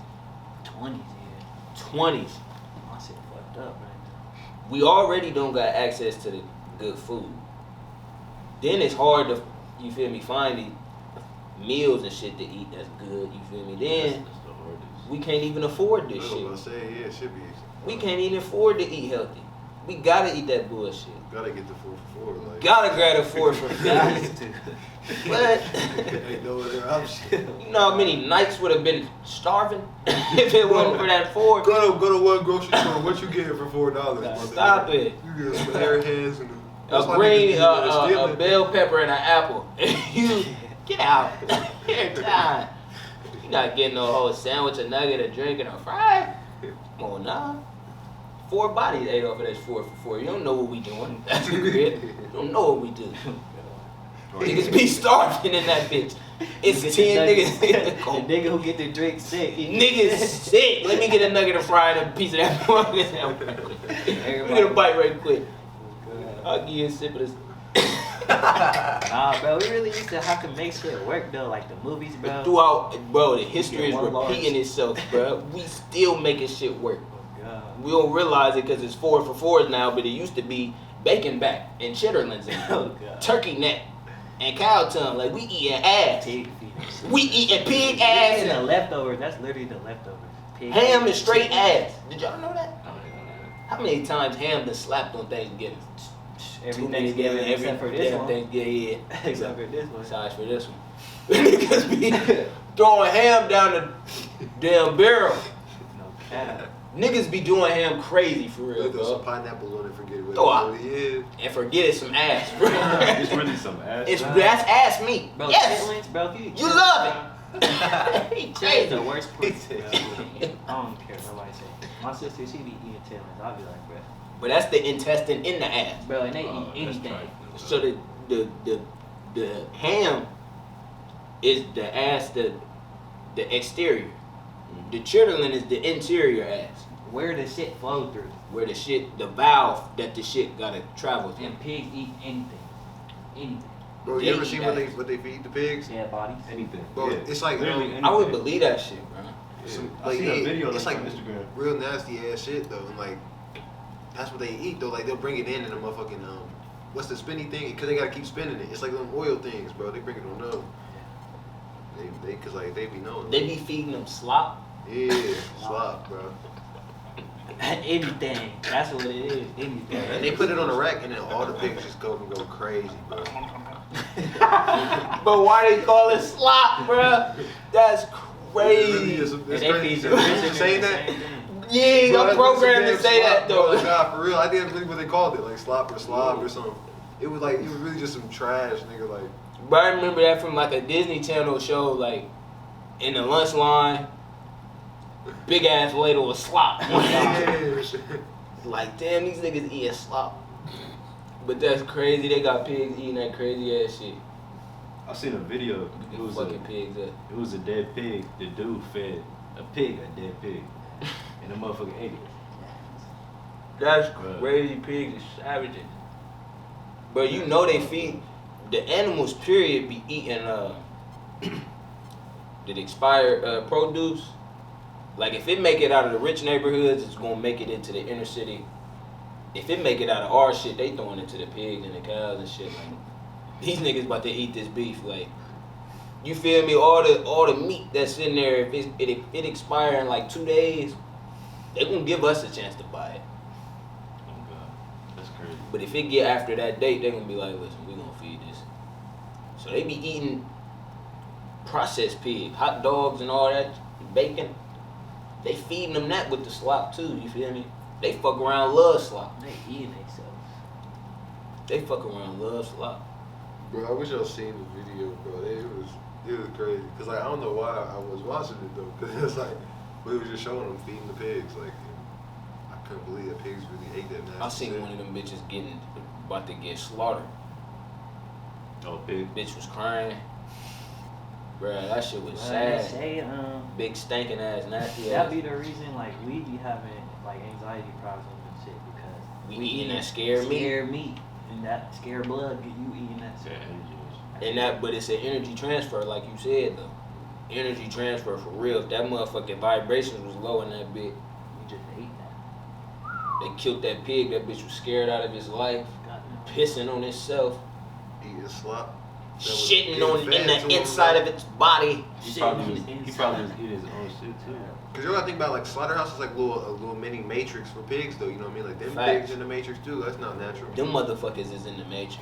Speaker 2: 20s, yeah.
Speaker 1: 20s.
Speaker 2: My shit fucked up right now.
Speaker 1: We already don't got access to the good food. Then it's hard to, you feel me, find the meals and shit to eat that's good, you feel me? Then
Speaker 4: That's the hardest.
Speaker 1: we can't even afford this
Speaker 3: I was gonna
Speaker 1: shit.
Speaker 3: say, yeah, it should be.
Speaker 1: We can't even afford to eat healthy. We gotta eat that bullshit.
Speaker 3: Gotta get the 4 for 4. Like,
Speaker 1: Gotta grab a 4 for
Speaker 2: Guys,
Speaker 1: $50.
Speaker 2: too.
Speaker 1: What?
Speaker 3: ain't no other option.
Speaker 1: You know how many nights would have been starving if it wasn't for that 4?
Speaker 3: Go to one grocery store. What you getting for $4?
Speaker 1: Stop it.
Speaker 3: You get some air heads and
Speaker 1: A green, a bell pepper and an apple. You get out. Every time. You're not getting no whole sandwich, a nugget, a drink, and a fry. Come on now. 4 bodies ate off of that 4 for 4. You don't know what we doing. That's weird. You don't know what we do. Niggas be starving in that bitch. It's 10 niggas in the
Speaker 2: The
Speaker 1: cold.
Speaker 2: nigga who get the drink sick.
Speaker 1: Niggas sick. Let me get a nugget of fry and a piece of that fucking sandwich. Let me get a bite right quick. I'll give you a sip of this.
Speaker 2: Nah, bro, we really used to have to make shit work though, like the movies, bro.
Speaker 1: Throughout, bro, the history is
Speaker 2: One large.
Speaker 1: repeating itself, bro. We still making shit work.
Speaker 2: Oh god.
Speaker 1: We don't realize it because it's 4 for 4s now, but it used to be bacon back and chitterlings and
Speaker 2: Oh god.
Speaker 1: turkey neck and cow tongue. Like, we eating ass.
Speaker 2: Pig feet and shit.
Speaker 1: We eating pig
Speaker 2: Yeah,
Speaker 1: ass.
Speaker 2: the
Speaker 1: And
Speaker 2: leftovers. That's literally the leftovers. Pig
Speaker 1: ham
Speaker 2: feet.
Speaker 1: is straight ass. Did y'all know that?
Speaker 4: I don't even know that.
Speaker 1: How many times ham been slapped on Thanksgiving?
Speaker 2: Every
Speaker 1: 2
Speaker 2: Thanksgiving
Speaker 1: Thanksgiving,
Speaker 2: except for this
Speaker 1: damn
Speaker 2: one.
Speaker 1: Thanksgiving, yeah.
Speaker 2: Except for this one.
Speaker 1: Besides for this one. Niggas be throwing ham down the damn barrel.
Speaker 2: No cap.
Speaker 1: Niggas be doing ham crazy for real,
Speaker 3: Throw some
Speaker 1: bro.
Speaker 3: pineapple on it, forget what
Speaker 1: Oh,
Speaker 3: it is.
Speaker 1: And forget it's some ass, bro.
Speaker 4: It's really some ass.
Speaker 1: That's ass meat.
Speaker 2: Bro,
Speaker 1: Yes.
Speaker 2: chitlins, bro, if you
Speaker 1: You love it.
Speaker 2: Chitlins the worst part,
Speaker 3: He
Speaker 2: bro.
Speaker 3: said
Speaker 2: I don't care what nobody say. My sister, she be eating chitlins. I'll be like, bro.
Speaker 1: But that's the intestine in the ass.
Speaker 2: Bro, and they
Speaker 4: Oh,
Speaker 2: eat
Speaker 4: that's
Speaker 2: anything.
Speaker 4: tight.
Speaker 1: So the ham is the ass, the exterior. The chitterling is the interior ass.
Speaker 2: Where the shit flow through.
Speaker 1: Where the shit, the valve that the shit gotta travel through.
Speaker 2: And pigs eat anything. Anything.
Speaker 3: Bro,
Speaker 1: They
Speaker 3: you ever
Speaker 1: eat
Speaker 3: seen
Speaker 1: ass.
Speaker 3: what they feed the pigs?
Speaker 2: Yeah, bodies.
Speaker 4: Anything.
Speaker 3: Bro,
Speaker 4: Yeah.
Speaker 3: it's like,
Speaker 4: Literally
Speaker 3: I
Speaker 4: anything.
Speaker 1: I would believe that shit, bro.
Speaker 4: Yeah.
Speaker 3: Some,
Speaker 4: I
Speaker 3: like,
Speaker 4: seen a
Speaker 3: yeah,
Speaker 4: video
Speaker 3: it's
Speaker 4: like
Speaker 3: like
Speaker 4: on Instagram.
Speaker 3: real nasty ass shit though, and like that's what they eat though. Like they'll bring it in a motherfucking what's the spinny thing? Cause they gotta keep spinning it. It's like them oil things, bro. They bring it on up. They cause like they be knowing.
Speaker 1: They be feeding them slop.
Speaker 3: Yeah, slop, bro.
Speaker 2: Anything. That's what it is. Anything.
Speaker 3: And they put it on a rack, and then all the pigs just go crazy, bro.
Speaker 1: But why they call it slop, bro? That's
Speaker 3: It really
Speaker 1: crazy.
Speaker 3: is.
Speaker 2: And
Speaker 3: It's
Speaker 2: they
Speaker 3: crazy.
Speaker 2: feed
Speaker 3: You
Speaker 2: the
Speaker 3: saying
Speaker 2: saying
Speaker 3: that?
Speaker 1: Yeah,
Speaker 3: Bro,
Speaker 1: I'm
Speaker 3: that's
Speaker 1: programmed
Speaker 3: some
Speaker 1: to say
Speaker 3: damn
Speaker 1: that
Speaker 3: slop, bro.
Speaker 1: though.
Speaker 3: Nah, for real. I didn't believe what they called it, like slop or slob or something. It was really just some trash, nigga. Like,
Speaker 1: But I remember that from like a Disney Channel show, like in the lunch line, big ass ladle of slop.
Speaker 3: yeah.
Speaker 1: Like, damn, these niggas eating slop. But that's crazy. They got pigs eating that crazy ass shit.
Speaker 4: I seen a video. It was
Speaker 1: Fucking pigs up.
Speaker 4: It was a dead pig. The dude fed a pig a dead pig, and the motherfucker ate it.
Speaker 1: That's
Speaker 4: Bruh.
Speaker 1: crazy. Pigs are savages. But you know they feed the animals. Period. Be eating the expired produce. Like if it make it out of the rich neighborhoods, it's gonna make it into the inner city. If it make it out of our shit, they throwing it to the pigs and the cows and shit. Like these niggas about to eat this beef. Like you feel me? All the meat that's in there, if it expire in like 2 days, they gonna give us a chance to buy it.
Speaker 4: Oh god, that's crazy.
Speaker 1: But if it get after that date, they gonna be like, listen, we gonna feed this. So they be eating processed pig, hot dogs and all that, bacon. They feeding them that with the slop too, you feel me? They fuck around, love slop.
Speaker 2: They eating themselves.
Speaker 1: They fuck around, love slop.
Speaker 3: Bro, I wish y'all seen the video, bro. It was crazy. Cause like I don't know why I was watching it though. Cause it's like we was just showing them feeding the pigs. Like I couldn't believe that pigs really ate that nasty
Speaker 1: I seen
Speaker 3: shit.
Speaker 1: one of them bitches about to get slaughtered.
Speaker 4: Oh, pig.
Speaker 1: Bitch was crying. Bruh, that shit was
Speaker 2: Well, they
Speaker 1: sad.
Speaker 2: say,
Speaker 1: Big stinking ass, nasty
Speaker 2: that
Speaker 1: ass.
Speaker 2: be the reason like we be having like anxiety problems and shit because
Speaker 1: We eating that scared meat.
Speaker 2: Scared meat. And that scared blood get you eating that
Speaker 4: Yeah,
Speaker 2: shit.
Speaker 4: energy.
Speaker 1: And that, but it's an energy transfer, like you said though. Energy transfer for real. If that motherfucking vibrations was low in that bit,
Speaker 2: You just ate that.
Speaker 1: they killed that pig. That bitch was scared out of his life,
Speaker 2: Goddamn.
Speaker 1: pissing on itself,
Speaker 3: Eating slop. That was
Speaker 1: shitting
Speaker 3: getting
Speaker 1: on in
Speaker 3: fed to
Speaker 1: the
Speaker 3: him,
Speaker 1: inside
Speaker 3: though.
Speaker 1: of its body.
Speaker 4: He
Speaker 2: Shit
Speaker 4: probably
Speaker 2: on
Speaker 4: was.
Speaker 2: the
Speaker 4: He
Speaker 2: inside.
Speaker 4: probably was eating his own shit too.
Speaker 3: Cause you gotta think about like slaughterhouse is like a little mini matrix for pigs though, you know what I mean? Like them
Speaker 1: Facts.
Speaker 3: pigs in the matrix too, that's not natural.
Speaker 1: Them motherfuckers is in the matrix,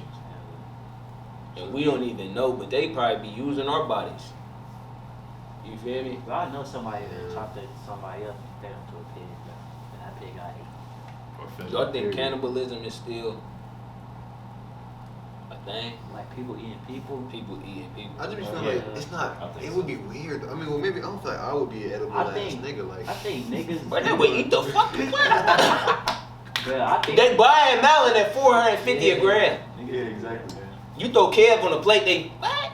Speaker 1: and we don't even know, but they probably be using our bodies. You feel me?
Speaker 2: But I know somebody that chopped somebody up and fed him to a pig, bro. And that pig got ate.
Speaker 4: Or fed
Speaker 1: Y'all
Speaker 4: him,
Speaker 1: think
Speaker 4: period.
Speaker 1: cannibalism is still a thing?
Speaker 2: Like people eating people.
Speaker 1: People eating people.
Speaker 3: I just be feeling
Speaker 4: Yeah.
Speaker 3: like it's not.
Speaker 4: I think
Speaker 3: It
Speaker 4: so.
Speaker 3: would be weird. I mean, well, maybe I don't feel like I would be an edible
Speaker 2: I
Speaker 3: ass
Speaker 2: think-
Speaker 3: nigga. Like
Speaker 2: I think niggas.
Speaker 1: But they would eat the fucking
Speaker 2: Bro, I think.
Speaker 1: They buying Malin at $450 a gram.
Speaker 3: yeah, exactly, man.
Speaker 1: You throw Kev on the plate, they what?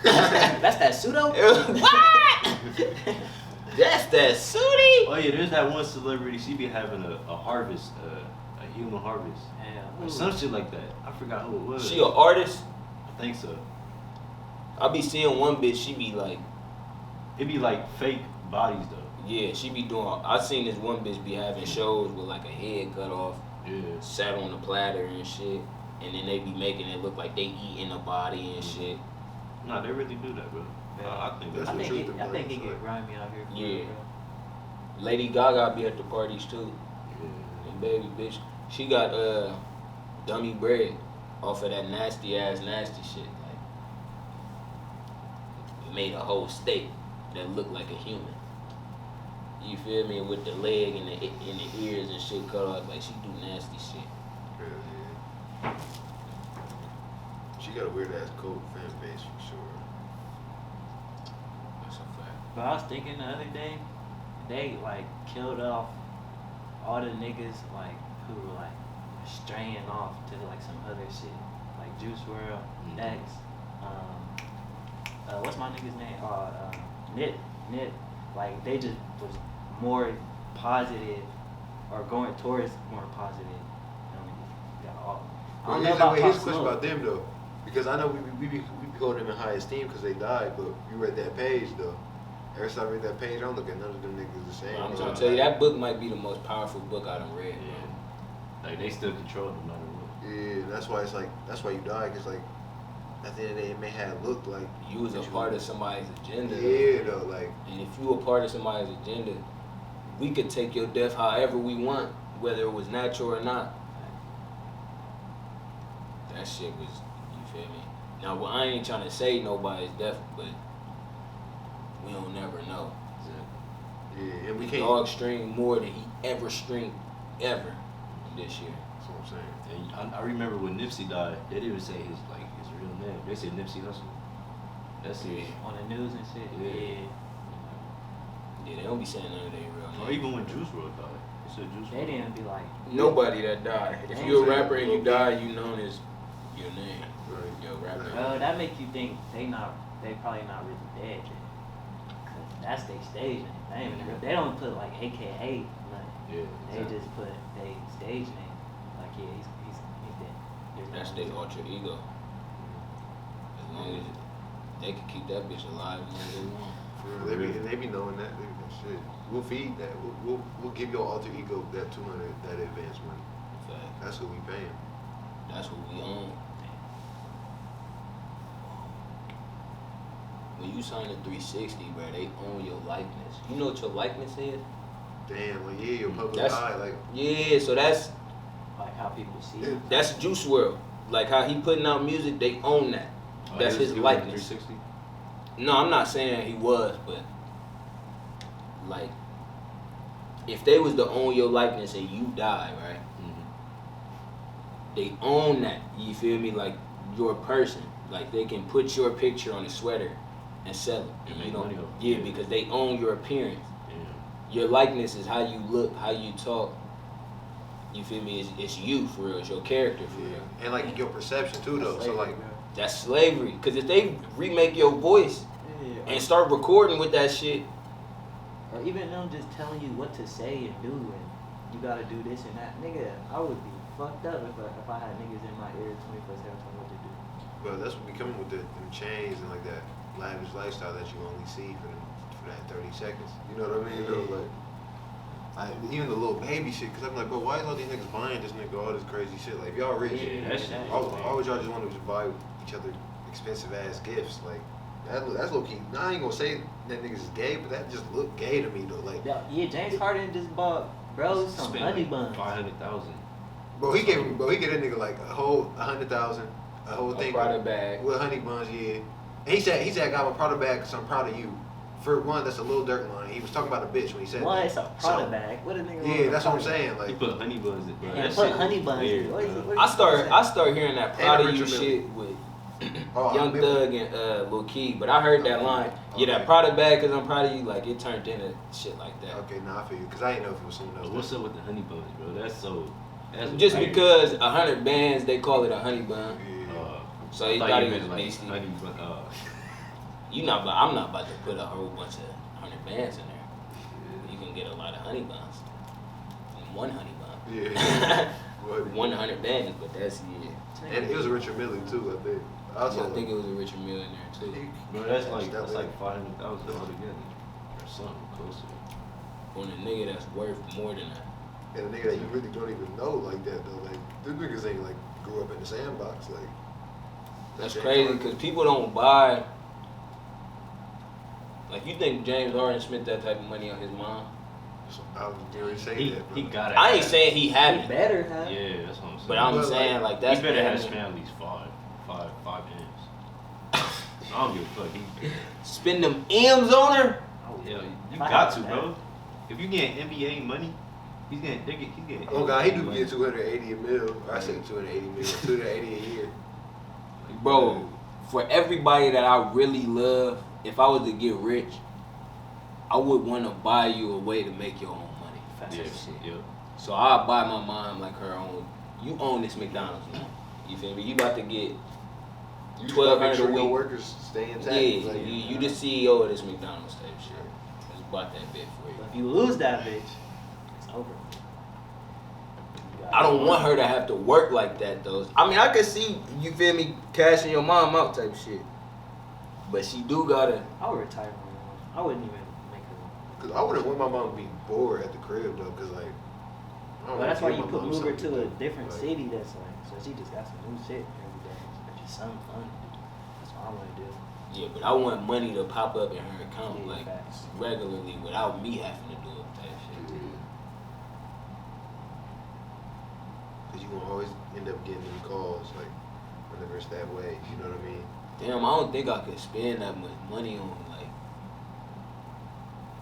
Speaker 2: That's that pseudo.
Speaker 1: What? That's that sooty.
Speaker 4: Oh yeah, there's that one celebrity. She be having a harvest, a human harvest,
Speaker 2: Yeah.
Speaker 4: or some shit like that. I forgot who it was.
Speaker 1: She an artist.
Speaker 4: I think so.
Speaker 1: I be seeing one bitch. She be like,
Speaker 4: It be like fake bodies though.
Speaker 1: yeah, she be doing. I seen this one bitch be having shows with like a head cut off,
Speaker 4: Yeah.
Speaker 1: sat on the platter and shit, and then they be making it look like they eating a body and shit.
Speaker 4: Nah, they really do that, bro.
Speaker 2: Yeah.
Speaker 4: I think
Speaker 3: That's
Speaker 2: I
Speaker 4: that's
Speaker 3: what
Speaker 2: think
Speaker 3: truth
Speaker 2: it, I think
Speaker 3: is,
Speaker 2: it get
Speaker 3: like-
Speaker 2: grimy out here. For
Speaker 1: Yeah.
Speaker 2: real, bro.
Speaker 1: Lady Gaga be at the parties too.
Speaker 4: yeah.
Speaker 1: And baby bitch, she got dummy bread off of that nasty shit. Like made a whole steak that looked like a human. You feel me? With the leg and the ears and shit cut off. Like she do nasty shit.
Speaker 3: Yeah. She got a weird ass cult fan base for sure.
Speaker 1: That's a fact.
Speaker 2: But I was thinking the other day, they like killed off all the niggas like who were like straying off to like some other shit, like Juice WRLD,
Speaker 4: Mhm.
Speaker 2: X, what's my nigga's name? Nip. Like they just was more positive or going towards more positive. I don't know
Speaker 3: Here's
Speaker 2: about
Speaker 3: a
Speaker 2: Pop
Speaker 3: question
Speaker 2: Smoke.
Speaker 3: about them though, because I know we be holding them in high esteem because they died, but you read that page though. Every time I read that page, I don't look at none of them niggas the same.
Speaker 1: I'm
Speaker 3: bro.
Speaker 1: trying to tell you, that book might be the most powerful book I done read.
Speaker 4: Yeah. Like they still control it no matter what.
Speaker 3: Yeah, that's why it's like that's why you die, because like at the end of the day, it may have looked like
Speaker 1: You was a
Speaker 3: that
Speaker 1: part of somebody's agenda.
Speaker 3: Yeah, though, like
Speaker 1: And if you were part of somebody's agenda, we could take your death however we want, whether it was natural or not. That shit was, you feel me? Now, well, I ain't trying to say nobody's death, but we don't never know.
Speaker 3: yeah, and we
Speaker 1: The
Speaker 3: can't.
Speaker 1: dog streamed more than he ever streamed ever this year.
Speaker 3: That's what I'm saying.
Speaker 4: And I remember when Nipsey died, they didn't even say his real name. They said Nipsey Hussle. That's it.
Speaker 2: On the news and shit.
Speaker 4: Yeah.
Speaker 2: Yeah.
Speaker 1: Yeah, they don't be saying none of their real
Speaker 4: Or
Speaker 1: names.
Speaker 4: even when Juice WRLD died, they said Juice
Speaker 2: They
Speaker 4: WRLD.
Speaker 2: didn't be like.
Speaker 1: Nobody that died. If you're a rapper and you die, you known as your name.
Speaker 3: Right.
Speaker 1: Yo, rapper.
Speaker 2: Well, that make you think they probably not really dead. Then. Cause that's their stage name. They, ain't even real, they don't put like AKA nothing.
Speaker 4: Yeah.
Speaker 2: They
Speaker 4: exactly.
Speaker 2: just put they stage name. Like yeah, he's dead. There's no
Speaker 1: That's their
Speaker 2: reason.
Speaker 1: alter ego. As long as they can keep that bitch alive as long as they want.
Speaker 3: For real, they be knowing that. They be like, shit. We'll feed that. We'll give your alter ego that 200 that advance money.
Speaker 1: Fact.
Speaker 3: That's what we paying.
Speaker 1: That's what we own. When you sign a 360, bro, they own your likeness. You know what your likeness is?
Speaker 3: Damn, like yeah, your public
Speaker 1: That's-
Speaker 3: eye, like
Speaker 1: Yeah, so that's
Speaker 2: Like how people see it.
Speaker 1: that's Juice WRLD. Like how he putting out music, they own that.
Speaker 4: Oh,
Speaker 1: That's
Speaker 4: he was
Speaker 1: his
Speaker 4: doing
Speaker 1: likeness.
Speaker 4: 360.
Speaker 1: No, I'm not saying he was, but like if they was to own your likeness and you die, right?
Speaker 4: Mhm.
Speaker 1: They own that. You feel me? Like your person. Like they can put your picture on a sweater and sell it.
Speaker 4: And
Speaker 1: You
Speaker 4: make
Speaker 1: know?
Speaker 4: money off it.
Speaker 1: Yeah, because they own your appearance.
Speaker 4: Yeah.
Speaker 1: Your likeness is how you look, how you talk. You feel me? It's you for real. It's your character for real.
Speaker 3: and like your perception too though. So like
Speaker 1: That's slavery. Cause if they remake your voice
Speaker 2: Yeah.
Speaker 1: and start recording with that shit,
Speaker 2: Or even them just telling you what to say and do, and you gotta do this and that. Nigga, I would be fucked up if I had niggas in my ear 24/7 telling me what to do.
Speaker 3: Well, that's what be coming with them chains and like that lavish lifestyle that you only see for that 30 seconds. You know what I mean? Though, like, even the little baby shit, because I'm like, bro, why is all these niggas buying this nigga all this crazy shit? Like, if y'all rich,
Speaker 2: Yeah,
Speaker 4: that shit.
Speaker 3: why would y'all just want to just buy each other expensive ass gifts? Like, that's low key. Now, I ain't gonna say that niggas is gay, but that just look gay to me, though. Like,
Speaker 2: Yeah, James Harden just bought bro some
Speaker 4: Spent
Speaker 2: honey
Speaker 4: like
Speaker 2: buns.
Speaker 4: 500,000.
Speaker 3: bro, he gave that nigga like a whole 100,000, a whole
Speaker 1: a
Speaker 3: thing
Speaker 1: Prada bag.
Speaker 3: with honey buns, yeah. And he said I got my Prada bag because I'm proud of you. For one, that's a Lil Durk line. He was talking about a bitch when he said
Speaker 2: One,
Speaker 3: that.
Speaker 2: it's a Prada
Speaker 3: So,
Speaker 2: bag. What a nigga want
Speaker 3: yeah,
Speaker 2: with a
Speaker 3: that's what I'm
Speaker 2: Prada
Speaker 3: saying.
Speaker 4: He
Speaker 3: Like,
Speaker 4: put honey buns in, bro.
Speaker 2: Yeah,
Speaker 4: That
Speaker 2: put
Speaker 4: shit
Speaker 2: honey
Speaker 4: was
Speaker 2: buns in.
Speaker 4: weird,
Speaker 2: What is
Speaker 4: bro.
Speaker 2: it- what
Speaker 1: I start hearing that
Speaker 3: And
Speaker 1: proud
Speaker 3: a
Speaker 1: of you
Speaker 3: Richard
Speaker 1: shit with
Speaker 3: oh,
Speaker 1: Young Thug and Lil Key, but I heard that
Speaker 3: Okay.
Speaker 1: line. Yeah, that
Speaker 3: Okay.
Speaker 1: Prada bag, cause I'm proud of you. Like it turned into shit like that.
Speaker 3: okay, nah, I feel you. Because I didn't know if it was someone else.
Speaker 4: But what's up with the honey buns, bro? That's so. That's
Speaker 1: Just
Speaker 4: weird.
Speaker 1: because 100 bands, they call it a honey bun.
Speaker 3: Yeah.
Speaker 1: So
Speaker 4: I
Speaker 1: you
Speaker 4: thought
Speaker 1: thought
Speaker 4: you
Speaker 1: it
Speaker 4: meant
Speaker 1: was
Speaker 4: like
Speaker 1: beastie.
Speaker 4: honey bun.
Speaker 1: I'm not about to put a whole bunch of 100 bands in there. You can get a lot of honey buns. And one honey bun.
Speaker 3: Yeah. What?
Speaker 1: 100 bands, but that's yeah.
Speaker 3: And it was a Richard Mille, too, I think.
Speaker 1: I think it was a Richard Mille in there too.
Speaker 4: Bro, that's like 500,000 altogether, or something closer.
Speaker 1: On a nigga that's worth more than that.
Speaker 3: And a nigga that you really don't even know like that, though. Like, them niggas ain't, like, grew up in the sandbox. Like,
Speaker 1: That's
Speaker 3: James
Speaker 1: crazy
Speaker 3: Harden.
Speaker 1: because people don't buy. Like you think James Harden spent that type of money on his mom?
Speaker 3: I was going to say
Speaker 4: He
Speaker 3: that, bro.
Speaker 4: he got it.
Speaker 1: I ain't saying he
Speaker 2: He
Speaker 1: haven't,
Speaker 2: better have.
Speaker 4: Yeah, that's what I'm saying.
Speaker 1: but I'm
Speaker 3: But,
Speaker 1: saying
Speaker 3: like,
Speaker 1: like that's
Speaker 4: he better have
Speaker 1: been-
Speaker 4: spent at least five M's. I don't give a fuck. He,
Speaker 1: spend them M's on her.
Speaker 4: yeah, you
Speaker 2: If I
Speaker 4: got
Speaker 2: had
Speaker 4: to,
Speaker 2: that.
Speaker 4: bro. If you get NBA money, he's getting.
Speaker 3: Oh, God, he do
Speaker 4: money.
Speaker 3: get 280 a mil. I said 280 mil. 280 a year.
Speaker 1: Bro, for everybody that I really love, if I was to get rich, I would want to buy you a way to make your own money.
Speaker 2: Fast
Speaker 4: Yeah,
Speaker 2: as shit.
Speaker 4: yeah.
Speaker 1: So I'll buy my mom like her own. You own this McDonald's now. You feel me? You about to get
Speaker 3: You just
Speaker 1: 1,200
Speaker 3: gotta make
Speaker 1: a
Speaker 3: sure your
Speaker 1: week.
Speaker 3: workers stay intact.
Speaker 1: Yeah,
Speaker 3: Like,
Speaker 1: you the CEO of this McDonald's type shit. Just bought that bit for you.
Speaker 2: But if you lose that bitch, it's over.
Speaker 1: I don't want her to have to work like that though. I mean, I could see, you feel me, cashing your mom out type shit. But she do gotta.
Speaker 2: I would retire my mom. I wouldn't even make her.
Speaker 3: Cause I wouldn't want my mom to be bored at the crib though, cause like. I don't
Speaker 2: But that's why
Speaker 3: wanna
Speaker 2: you
Speaker 3: give my
Speaker 2: put
Speaker 3: mom
Speaker 2: move her
Speaker 3: something
Speaker 2: to a
Speaker 3: do.
Speaker 2: different
Speaker 3: Like,
Speaker 2: city that's like, so she just got some new shit every day. Or just something fun. That's what I want to do.
Speaker 1: Yeah, but I want money to pop up in her account
Speaker 2: Yeah,
Speaker 1: like
Speaker 2: facts.
Speaker 1: regularly without me having to do it type shit.
Speaker 3: Cause you gonna always end up getting them calls like whenever it's that way. You know what I mean?
Speaker 1: Damn, I don't think I could spend that much money on like.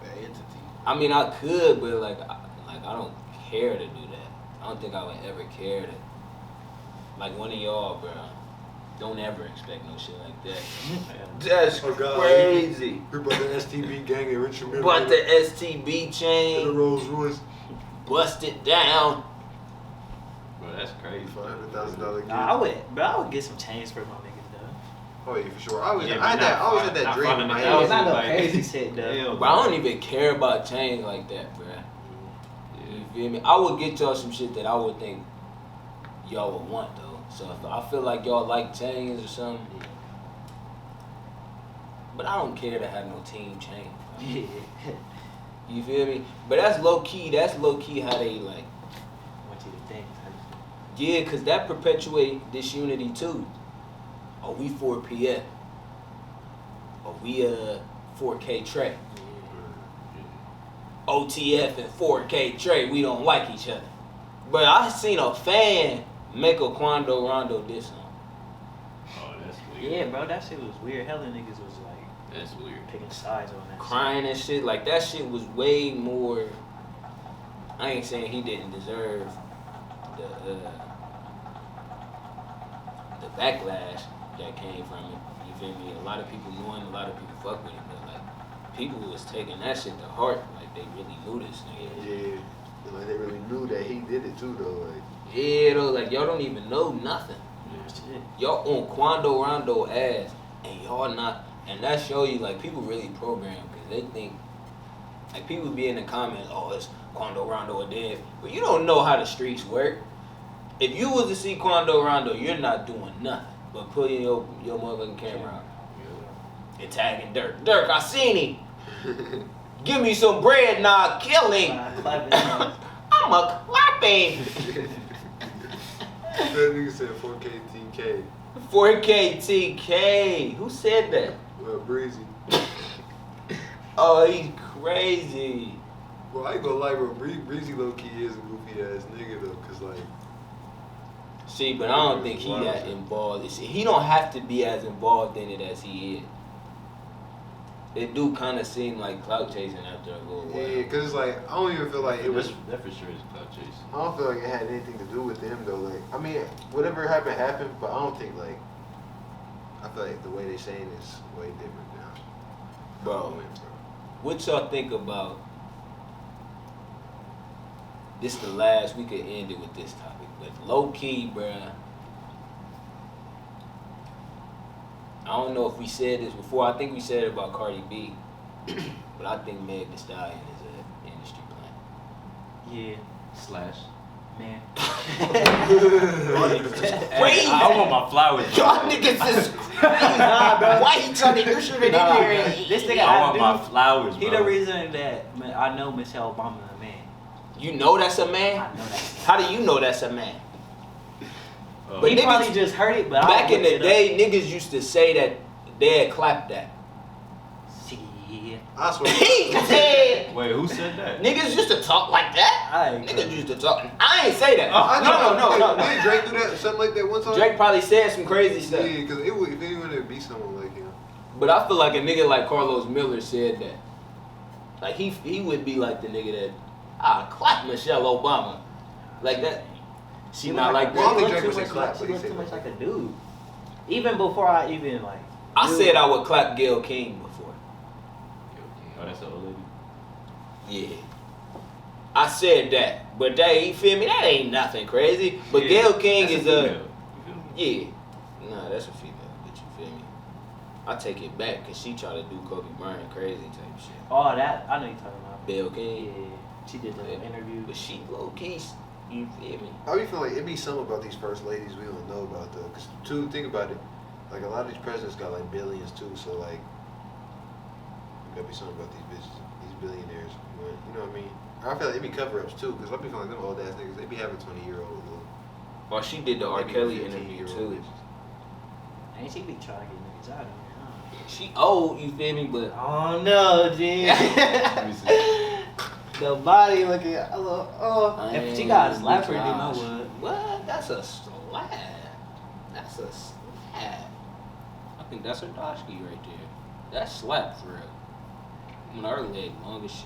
Speaker 3: That entity.
Speaker 1: I mean, I could, but like I don't care to do that. I don't think I would ever care to. Like one of y'all, bro. Don't ever expect no shit like that. That's
Speaker 3: Oh, God.
Speaker 1: crazy.
Speaker 3: We brought the STB gang and Richard Mille.
Speaker 1: Bought the STB
Speaker 3: in a
Speaker 1: chain,
Speaker 3: Rolls Royce.
Speaker 1: busted down.
Speaker 4: Bro, that's crazy.
Speaker 3: $500,000 gift.
Speaker 2: Nah, I would get some chains for my niggas though.
Speaker 3: Oh yeah, for sure. I always
Speaker 4: Yeah,
Speaker 3: had
Speaker 4: but
Speaker 3: that.
Speaker 4: not
Speaker 3: I always had that
Speaker 4: not
Speaker 3: dream in my
Speaker 4: 500,000,
Speaker 3: head.
Speaker 2: It's not no
Speaker 4: like-
Speaker 2: crazy shit, though.
Speaker 4: Hell,
Speaker 1: Bro, I don't even care about chains like that, bro. You feel me? I would get y'all some shit that I would think y'all would want though. So if I feel like y'all like chains or something, but I don't care to have no team chain. bro.
Speaker 2: Yeah.
Speaker 1: You feel me? But that's low key. That's low key how they like.
Speaker 2: Want you to think.
Speaker 1: Yeah, cause that perpetuate disunity too. Oh, we 4PF. Oh, we 4K Trey. OTF and 4K Trey, we don't like each other. But I seen a fan make a Quando Rondo diss song.
Speaker 4: Oh, that's weird.
Speaker 2: Yeah, bro, that shit was weird. Hella niggas was like
Speaker 4: That's weird.
Speaker 2: picking sides on that.
Speaker 1: Crying and shit. Like that shit was way more. I ain't saying he didn't deserve the backlash that came from it. You feel me? A lot of people knew him, a lot of people fuck with him, but like people was taking that shit to heart. Like they really knew this nigga.
Speaker 3: Yeah. And, like they really knew that he did it too though. Like
Speaker 1: Yeah, though, like y'all don't even know nothing.
Speaker 2: Shit.
Speaker 1: Y'all on Quando Rondo ass, and y'all not, and that show you like people really programmed because they think like people be in the comments, oh it's Quando Rondo a dead, but you don't know how the streets work. If you was to see Quando Rondo, you're not doing nothing but putting your motherfucking camera out and tagging Dirk. Dirk, I seen him. Give me some bread, nah, kill him. I'm a clapping.
Speaker 3: That nigga said 4K TK.
Speaker 1: 4K TK. Who said that?
Speaker 3: Well, Breezy.
Speaker 1: Oh, he's crazy.
Speaker 3: Well, I ain't gonna lie, bro. Breezy low key is a goofy ass nigga though, cause like.
Speaker 1: See, but I don't think he that involved. See, he don't have to be as involved in it as he is. It do kind of seem like clout chasing after a little while.
Speaker 3: Yeah, cause it's like I don't even feel like it was.
Speaker 4: That for sure is clout chasing.
Speaker 3: I don't feel like it had anything to do with them though. Like, I mean, whatever happened happened, but I don't think like. I feel like the way they saying is way different now.
Speaker 1: Bro, what y'all think about? This the last we could end it with this topic, but low key, bruh. I don't know if we said this before. I think we said it about Cardi B, but I think Meg Thee Stallion is an industry plant.
Speaker 2: Yeah,
Speaker 4: Slash.
Speaker 2: man.
Speaker 1: Crazy.
Speaker 4: I want my flowers.
Speaker 1: Y'all niggas is crazy. Why he trying to use shit in
Speaker 2: Nah,
Speaker 1: here?
Speaker 2: this nigga
Speaker 4: I want
Speaker 2: I
Speaker 4: my
Speaker 2: do.
Speaker 4: flowers,
Speaker 2: He
Speaker 4: bro.
Speaker 2: the reason that man, I know Michelle Obama a man.
Speaker 1: You know that's a man?
Speaker 2: I know that.
Speaker 1: How do you know that's a man?
Speaker 4: Oh.
Speaker 1: But
Speaker 2: He
Speaker 1: niggas-
Speaker 2: probably just heard it, but
Speaker 1: Back
Speaker 2: I
Speaker 1: in the day, niggas used to say that they had clapped that.
Speaker 2: See,
Speaker 3: I swear.
Speaker 1: He said
Speaker 4: Wait, who said that?
Speaker 1: niggas used to talk like that.
Speaker 2: I ain't
Speaker 1: Niggas used to talk. I ain't say that.
Speaker 3: I know.
Speaker 1: No.
Speaker 3: Did Drake do that? Something like that one time?
Speaker 1: Drake probably said some crazy stuff.
Speaker 3: Yeah, because it would, if anyone would be someone like him.
Speaker 1: But I feel like a nigga like Carlos Miller said that. Like he would be like the nigga that clap Michelle Obama. Like that. She not like
Speaker 3: Well, I
Speaker 1: that.
Speaker 3: think
Speaker 2: She
Speaker 3: Drake
Speaker 2: looked
Speaker 3: would
Speaker 2: too
Speaker 3: say
Speaker 2: much
Speaker 3: clap,
Speaker 2: like
Speaker 3: but
Speaker 2: she
Speaker 3: he
Speaker 2: looked
Speaker 3: said
Speaker 2: too much
Speaker 3: clap.
Speaker 2: like a dude. Even before I even like.
Speaker 1: I
Speaker 2: knew-
Speaker 1: said I would clap Gayle King before.
Speaker 4: Oh, that's the old lady.
Speaker 1: Yeah. I said that. But that, you feel me? That ain't nothing crazy. But
Speaker 4: Yeah,
Speaker 1: Gayle King
Speaker 4: that's
Speaker 1: is
Speaker 4: a
Speaker 1: a.
Speaker 4: female. You feel me?
Speaker 1: Yeah. Nah, that's a female, but you feel me? I take it back because she tried to do Kobe Bryant crazy type shit.
Speaker 2: Oh, that I know you're talking about.
Speaker 1: Gayle
Speaker 2: Yeah,
Speaker 1: King.
Speaker 2: she did the interview.
Speaker 1: But she low key, you feel me?
Speaker 3: I be feeling like it be something about these first ladies we don't know about though. Cause too, think about it, like a lot of these presidents got like billions too. So like, gotta be something about these bitches, these billionaires. But, you know what I mean? I feel like it be cover-ups too. Cause I be feeling like them old ass niggas, they be having 20-year-olds though.
Speaker 1: Well, she did the R.
Speaker 3: They be
Speaker 1: Kelly
Speaker 3: 15-year-old
Speaker 1: interview too.
Speaker 2: And she be trying to get niggas out of here.
Speaker 1: She old, you feel me? But
Speaker 2: Oh no, G.
Speaker 4: Let me see.
Speaker 2: The body looking a little. Oh, if she got a slap her, then I
Speaker 1: Gosh.
Speaker 2: would.
Speaker 1: What? That's a slap. That's a slap. I think that's her dashki right there. That's slap for real. When her leg long as shit.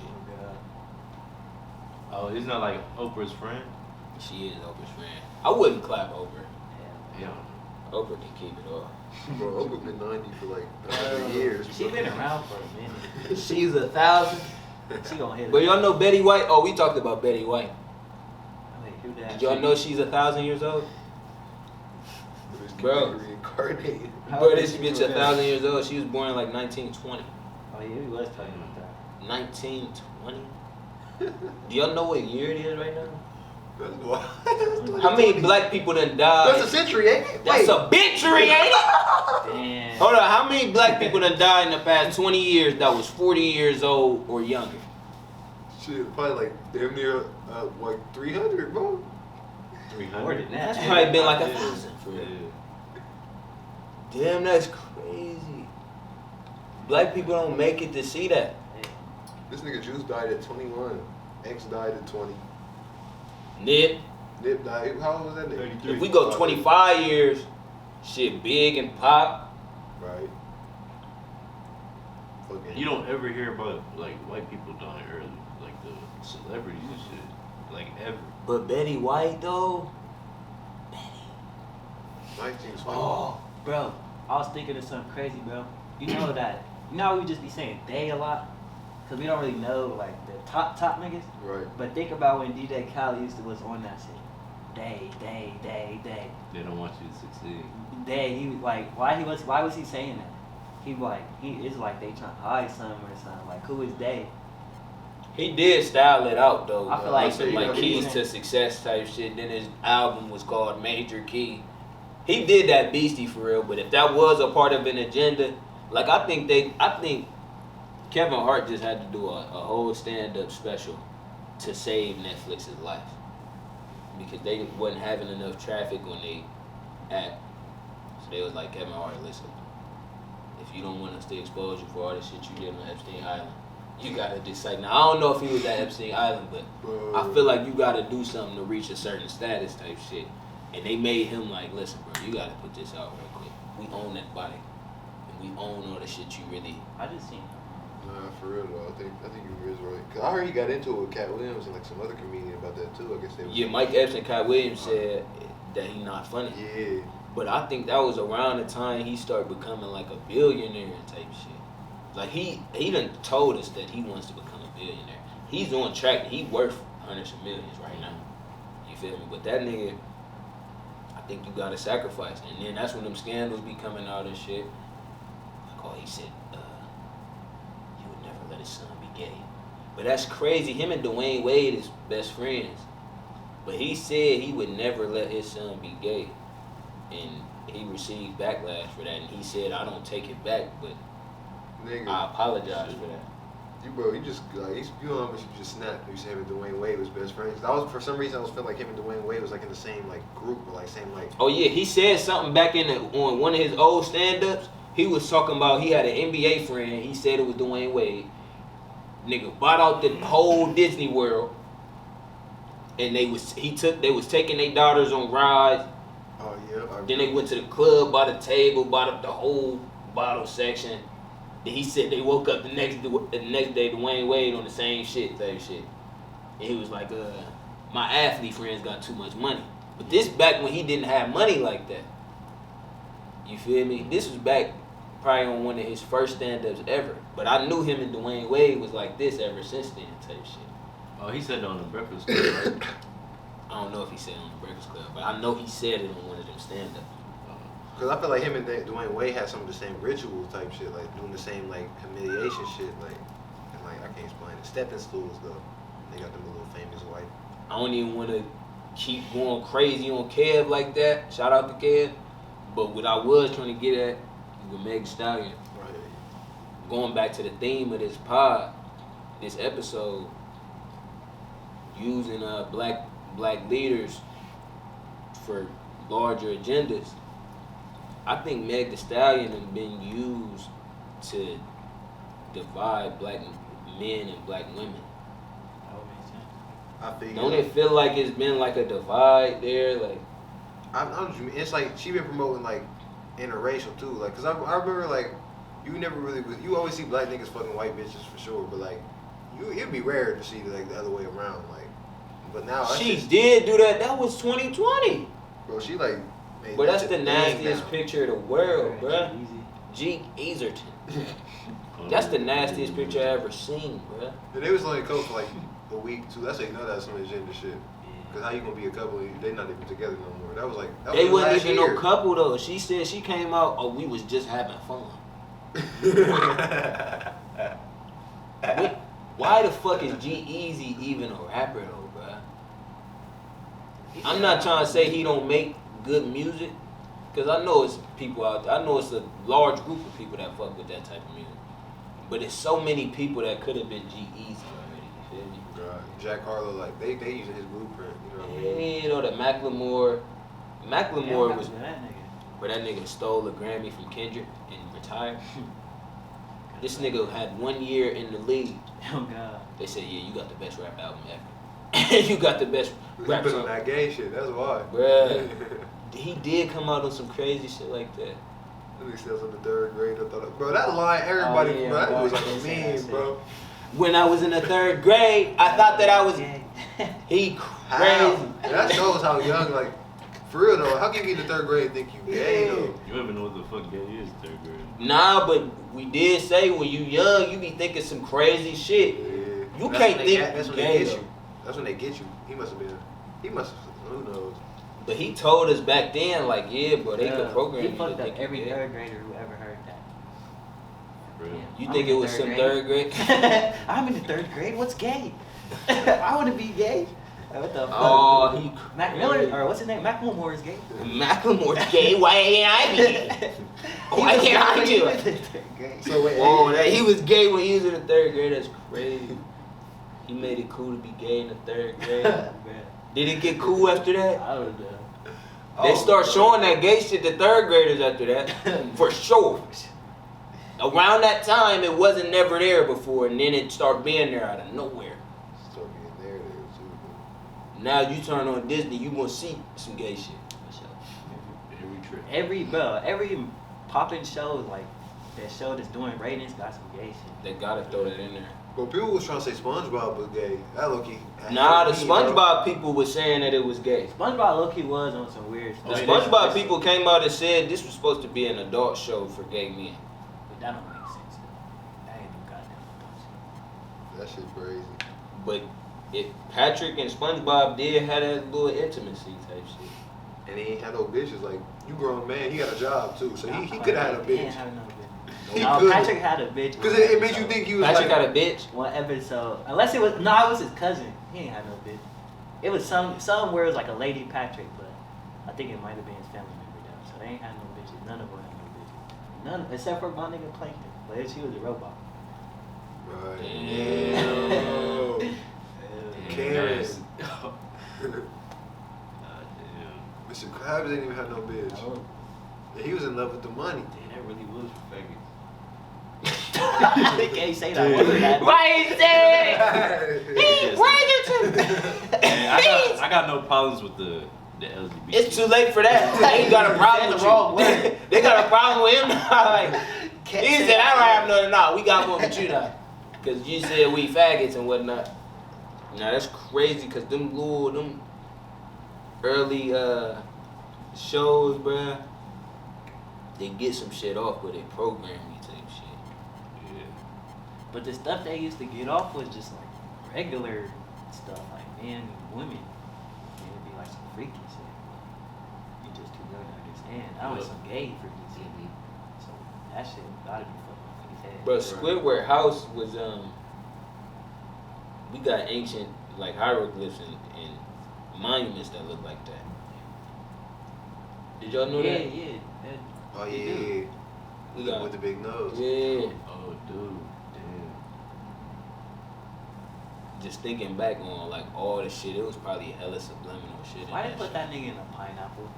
Speaker 4: Oh, isn't that like Oprah's friend?
Speaker 1: She is Oprah's friend. I wouldn't clap Oprah.
Speaker 4: Yeah.
Speaker 1: Oprah can keep it off.
Speaker 3: Bro, Oprah been 90 for like 100 years.
Speaker 2: She been around for a minute.
Speaker 1: She's 1,000.
Speaker 2: She gonna hit it.
Speaker 1: But y'all know Betty White? Oh, we talked about Betty White.
Speaker 2: Wait, who that?
Speaker 1: Did y'all know she's 1,000 years old? Bro.
Speaker 3: Reincarnated.
Speaker 2: How
Speaker 1: Bro,
Speaker 2: old
Speaker 1: this
Speaker 2: is she
Speaker 1: bitch
Speaker 2: for real?
Speaker 1: 1,000 years old. She was born in like 1920.
Speaker 2: Oh yeah, we was talking about that.
Speaker 1: 1920? Do y'all know what year it is right now?
Speaker 3: That's wild.
Speaker 1: How many black people done died?
Speaker 3: That's a century, ain't it?
Speaker 1: That's a bitchery, ain't it?
Speaker 2: Damn.
Speaker 1: Hold on, how many black people done died in the past 20 years that was 40 years old or younger?
Speaker 3: Shit, probably like damn near like 300, bro.
Speaker 4: 300.
Speaker 2: More than that.
Speaker 1: That's probably been like
Speaker 4: Yeah.
Speaker 1: 1,000 for real.
Speaker 4: Yeah.
Speaker 1: Damn, that's crazy. Black people don't make it to see that.
Speaker 3: This nigga Juice died at 21. X died at 20.
Speaker 1: Nip,
Speaker 3: Nip died. How old was that nigga?
Speaker 4: 33.
Speaker 1: if we go 25 years, shit big and pop.
Speaker 3: Right. Fucking.
Speaker 4: You don't ever hear about like white people dying early, like the celebrities and shit, like ever.
Speaker 1: But Betty White though,
Speaker 3: 1920.
Speaker 1: oh,
Speaker 2: Bro, I was thinking of something crazy, bro. You know that? You know how we just be saying they a lot? Cause we don't really know like the top niggas.
Speaker 3: Right.
Speaker 2: But think about when DJ Khaled was on that shit. Day.
Speaker 4: They don't want you to succeed.
Speaker 2: Day. He was like, why was he saying that? It's like they trying to hide something or something. Like, who is Day?
Speaker 1: He did style it out though.
Speaker 2: I feel
Speaker 1: bro.
Speaker 2: like-
Speaker 1: Some, like
Speaker 3: Yeah,
Speaker 1: keys
Speaker 2: yeah.
Speaker 1: to success type shit. Then his album was called Major Key. He did that beastie for real. But if that was a part of an agenda, like I think Kevin Hart just had to do a whole stand-up special to save Netflix's life because they wasn't having enough traffic on they app. So they was like, Kevin Hart, listen, if you don't want us to expose you for all the shit you did on Epstein Island, you gotta decide. Now I don't know if he was at Epstein Island, but I feel like you gotta do something to reach a certain status type shit. And they made him like, listen, bro, you gotta put this out real quick. We own that body, and we own all the shit you really.
Speaker 2: I just seen.
Speaker 3: Nah, for real though. I think you is right. Cause I heard he got into it with Cat Williams and like some other comedian about that too. I guess they was.
Speaker 1: Yeah, Mike Epps and Kai Williams said that he not funny.
Speaker 3: Yeah.
Speaker 1: But I think that was around the time he started becoming like a billionaire type shit. Like he done told us that he wants to become a billionaire. He's on track. He worth hundreds of millions right now. You feel me? But that nigga, I think you gotta sacrifice. And then that's when them scandals be coming out and shit. Like, oh, he said, he would never let his son be gay. But that's crazy. Him and Dwayne Wade is best friends. But he said he would never let his son be gay. And he received backlash for that. And he said, I don't take it back, but
Speaker 3: Nigga.
Speaker 1: I apologize for that.
Speaker 3: You just like you know how much you just snapped. You said him and Dwayne Wade was best friends. For some reason I was feeling like him and Dwayne Wade was like in the same like group or like same like.
Speaker 1: Oh yeah, he said something back on one of his old stand-ups. He was talking about he had an NBA friend. He said it was Dwayne Wade. Nigga bought out the whole Disney World, and they was taking their daughters on rides.
Speaker 3: Oh yeah.
Speaker 1: Then they went to the club, bought a table, bought up the whole bottle section. Then he said they woke up the next day, Dwayne Wade on the same shit, type shit. And he was like, my athlete friends got too much money. But this back when he didn't have money like that. You feel me? This was back probably on one of his first stand-ups ever. But I knew him and Dwayne Wade was like this ever since then, type shit.
Speaker 4: Oh, he said it on the Breakfast Club, right?
Speaker 1: I don't know if he said it on the Breakfast Club, but I know he said it on one of them stand-ups.
Speaker 3: Cause I feel like him and Dwayne Wade had some of the same rituals type shit, like doing the same like humiliation shit, like and like I can't explain it. Stepping stools though. They got them a little famous wife.
Speaker 1: I don't even want to keep going crazy on Kev like that. Shout out to Kev. But what I was trying to get at with Meg Thee Stallion,
Speaker 3: Right.
Speaker 1: going back to the theme of this pod, this episode, using black leaders for larger agendas. I think Meg Thee Stallion has been used to divide black men and black women.
Speaker 2: That would make sense.
Speaker 3: I feel.
Speaker 1: Don't it feel like it's been like a divide there? Like,
Speaker 3: I know what you mean. It's like she been promoting like interracial too, like cause I remember like you never really you always see black niggas fucking white bitches for sure, but like it'd be rare to see like the other way around, like. But now that's
Speaker 1: she
Speaker 3: just-
Speaker 1: did do that. That was 2020.
Speaker 3: bro. She like. made
Speaker 1: But that's
Speaker 3: that
Speaker 1: the
Speaker 3: thing
Speaker 1: nastiest
Speaker 3: now.
Speaker 1: picture of the world, bruh.
Speaker 2: Easy.
Speaker 1: Jeek Easerton. That's the nastiest picture I ever seen, bruh.
Speaker 3: And they was only coach for like a week too. That's like you know that's some agenda shit. Cause how you gonna be a couple? They not even together no more. That was like that
Speaker 1: They
Speaker 3: was
Speaker 1: wasn't
Speaker 3: last
Speaker 1: even
Speaker 3: year.
Speaker 1: no couple though. She said she came out, oh, we was just having fun. Why the fuck is G-Eazy even a rapper though, bruh? I'm not trying to say he don't make good music, cause I know it's people out there. I know it's a large group of people that fuck with that type of music. But it's so many people that could have been G-Eazy already. You feel me?
Speaker 3: God, Jack Harlow, like they using his blueprint. You know what I mean?
Speaker 1: Yeah, you know that Macklemore was,
Speaker 2: that nigga.
Speaker 1: but that nigga stole a Grammy from Kendrick and retired. This nigga had 1 year in the league.
Speaker 2: Oh god.
Speaker 1: They said, yeah, you got the best rap album ever. You got the best
Speaker 3: He
Speaker 1: rap
Speaker 3: been on
Speaker 1: song.
Speaker 3: that gay shit. That's why.
Speaker 1: Bruh. He did come out on some crazy shit like that.
Speaker 3: That nigga still in the third grade. I thought, bro, that line, everybody,
Speaker 2: Oh, yeah,
Speaker 3: bro, that
Speaker 2: bro,
Speaker 3: was like
Speaker 2: they
Speaker 3: a
Speaker 2: say
Speaker 3: meme,
Speaker 2: that
Speaker 3: bro.
Speaker 1: When I was in the third grade, I thought that I was he
Speaker 3: How?
Speaker 1: crazy.
Speaker 3: And that shows how young, like, for real though. How can you be in the third grade and think you gay though?
Speaker 4: You don't even know what the fuck gay is, third grade.
Speaker 1: Nah, but we did say when you young, you be thinking some crazy shit.
Speaker 3: Yeah.
Speaker 1: You
Speaker 3: That's
Speaker 1: can't
Speaker 3: when
Speaker 1: think
Speaker 3: That's when
Speaker 1: gay,
Speaker 3: they get
Speaker 1: though.
Speaker 3: you. That's when they get you. He must have, who knows?
Speaker 1: But he told us back then, like, yeah, bro, they could program
Speaker 2: He
Speaker 1: you to
Speaker 2: fucked up
Speaker 1: think you
Speaker 2: every
Speaker 1: gay.
Speaker 2: third grader who ever heard that.
Speaker 4: Really?
Speaker 1: You
Speaker 2: I'm
Speaker 1: think
Speaker 2: in
Speaker 1: it was
Speaker 2: third
Speaker 1: some
Speaker 2: grade.
Speaker 1: third grade?
Speaker 2: I'm in the third grade. What's gay? I want to be gay. What the fuck?
Speaker 1: Oh, he
Speaker 2: Mac Miller, or what's his name? Macklemore is gay.
Speaker 1: Macklemore's gay. Why ain't I be? Why can't I
Speaker 2: He
Speaker 1: do
Speaker 2: was
Speaker 1: it?
Speaker 2: in third grade.
Speaker 3: So wait,
Speaker 1: Whoa, that he was gay when he was in the third grade. That's crazy. He made it cool to be gay in the third grade.
Speaker 2: Man,
Speaker 1: Did it get cool after that?
Speaker 2: I don't know.
Speaker 1: They
Speaker 3: Oh,
Speaker 1: start
Speaker 3: bro.
Speaker 1: showing that gay shit to third graders after that, for sure. Around that time, it wasn't never there before, and then it started being there out of nowhere.
Speaker 3: Start being there too.
Speaker 1: Now you turn on Disney, you gonna see some gay shit.
Speaker 2: For sure.
Speaker 4: Every trip.
Speaker 2: Every popping show, like, that show that's doing ratings got some gay shit.
Speaker 1: They gotta throw that in there.
Speaker 3: But people was trying to say SpongeBob was gay. That low-key.
Speaker 1: Nah, the
Speaker 3: me, bro.
Speaker 1: SpongeBob people was saying that it was gay.
Speaker 2: SpongeBob low-key was on some weird
Speaker 1: The
Speaker 2: stuff.
Speaker 4: Oh, yeah,
Speaker 1: SpongeBob people came out and said this was supposed to be an adult show for gay men.
Speaker 2: But that don't make sense. That ain't no goddamn
Speaker 3: That shit's crazy.
Speaker 1: But if Patrick and SpongeBob did have that little intimacy type shit.
Speaker 3: And he ain't had no bitches. Like, you grown man, he got a job too. So he
Speaker 2: Nah,
Speaker 3: could have had a
Speaker 2: he ain't
Speaker 3: bitch.
Speaker 2: have no bitch.
Speaker 3: He
Speaker 2: No,
Speaker 3: could.
Speaker 2: Patrick had a bitch.
Speaker 3: Because
Speaker 2: one
Speaker 3: it makes you
Speaker 2: episode.
Speaker 3: think he was
Speaker 1: Patrick
Speaker 3: like.
Speaker 1: got a bitch.
Speaker 2: One episode. Unless it was, no, it was his cousin. He ain't had no bitch. It was some where it was like a lady Patrick, but I think it might have been his family member though. So they ain't had no bitches. None of them had no bitches. None, except for my nigga Plankton. But she was a robot.
Speaker 3: Right.
Speaker 1: Damn.
Speaker 3: Damn. Karen.
Speaker 4: Nasty. God damn.
Speaker 3: Mr. Krabs didn't even have no bitch.
Speaker 2: Oh.
Speaker 3: And he was in love with the money.
Speaker 4: Damn, that really was for faggots.
Speaker 2: They can't say that word.
Speaker 1: Why is that?
Speaker 4: Man, I got no problems with the LGBT.
Speaker 1: It's too late for that. They ain't got a problem with
Speaker 2: the wrong
Speaker 1: you.
Speaker 2: word.
Speaker 1: They got a problem with him now. Like, he said, I don't have nothing. No, we got one with you now. Because you said we faggots and whatnot. Now, that's crazy because them early shows, bruh, they get some shit off where they program you type shit.
Speaker 4: Yeah.
Speaker 2: But the stuff they used to get off was just like regular stuff, like men and women. It would be like some freaky shit. You just too young to understand. That was
Speaker 4: Yeah.
Speaker 2: some gay freaky shit. So that shit gotta be fucking with his head.
Speaker 1: Bro, Squidward House was we got ancient like hieroglyphs and monuments that look like that. Did y'all know
Speaker 2: yeah,
Speaker 1: that?
Speaker 2: yeah.
Speaker 3: Oh
Speaker 2: They
Speaker 3: yeah,
Speaker 2: do.
Speaker 3: yeah.
Speaker 1: We got
Speaker 3: With the big nose.
Speaker 1: yeah.
Speaker 4: Oh, dude. Damn.
Speaker 1: Just thinking back on like all the shit, it was probably hella subliminal shit.
Speaker 2: Why
Speaker 1: in
Speaker 2: they put
Speaker 1: shit.
Speaker 2: that nigga in a pineapple?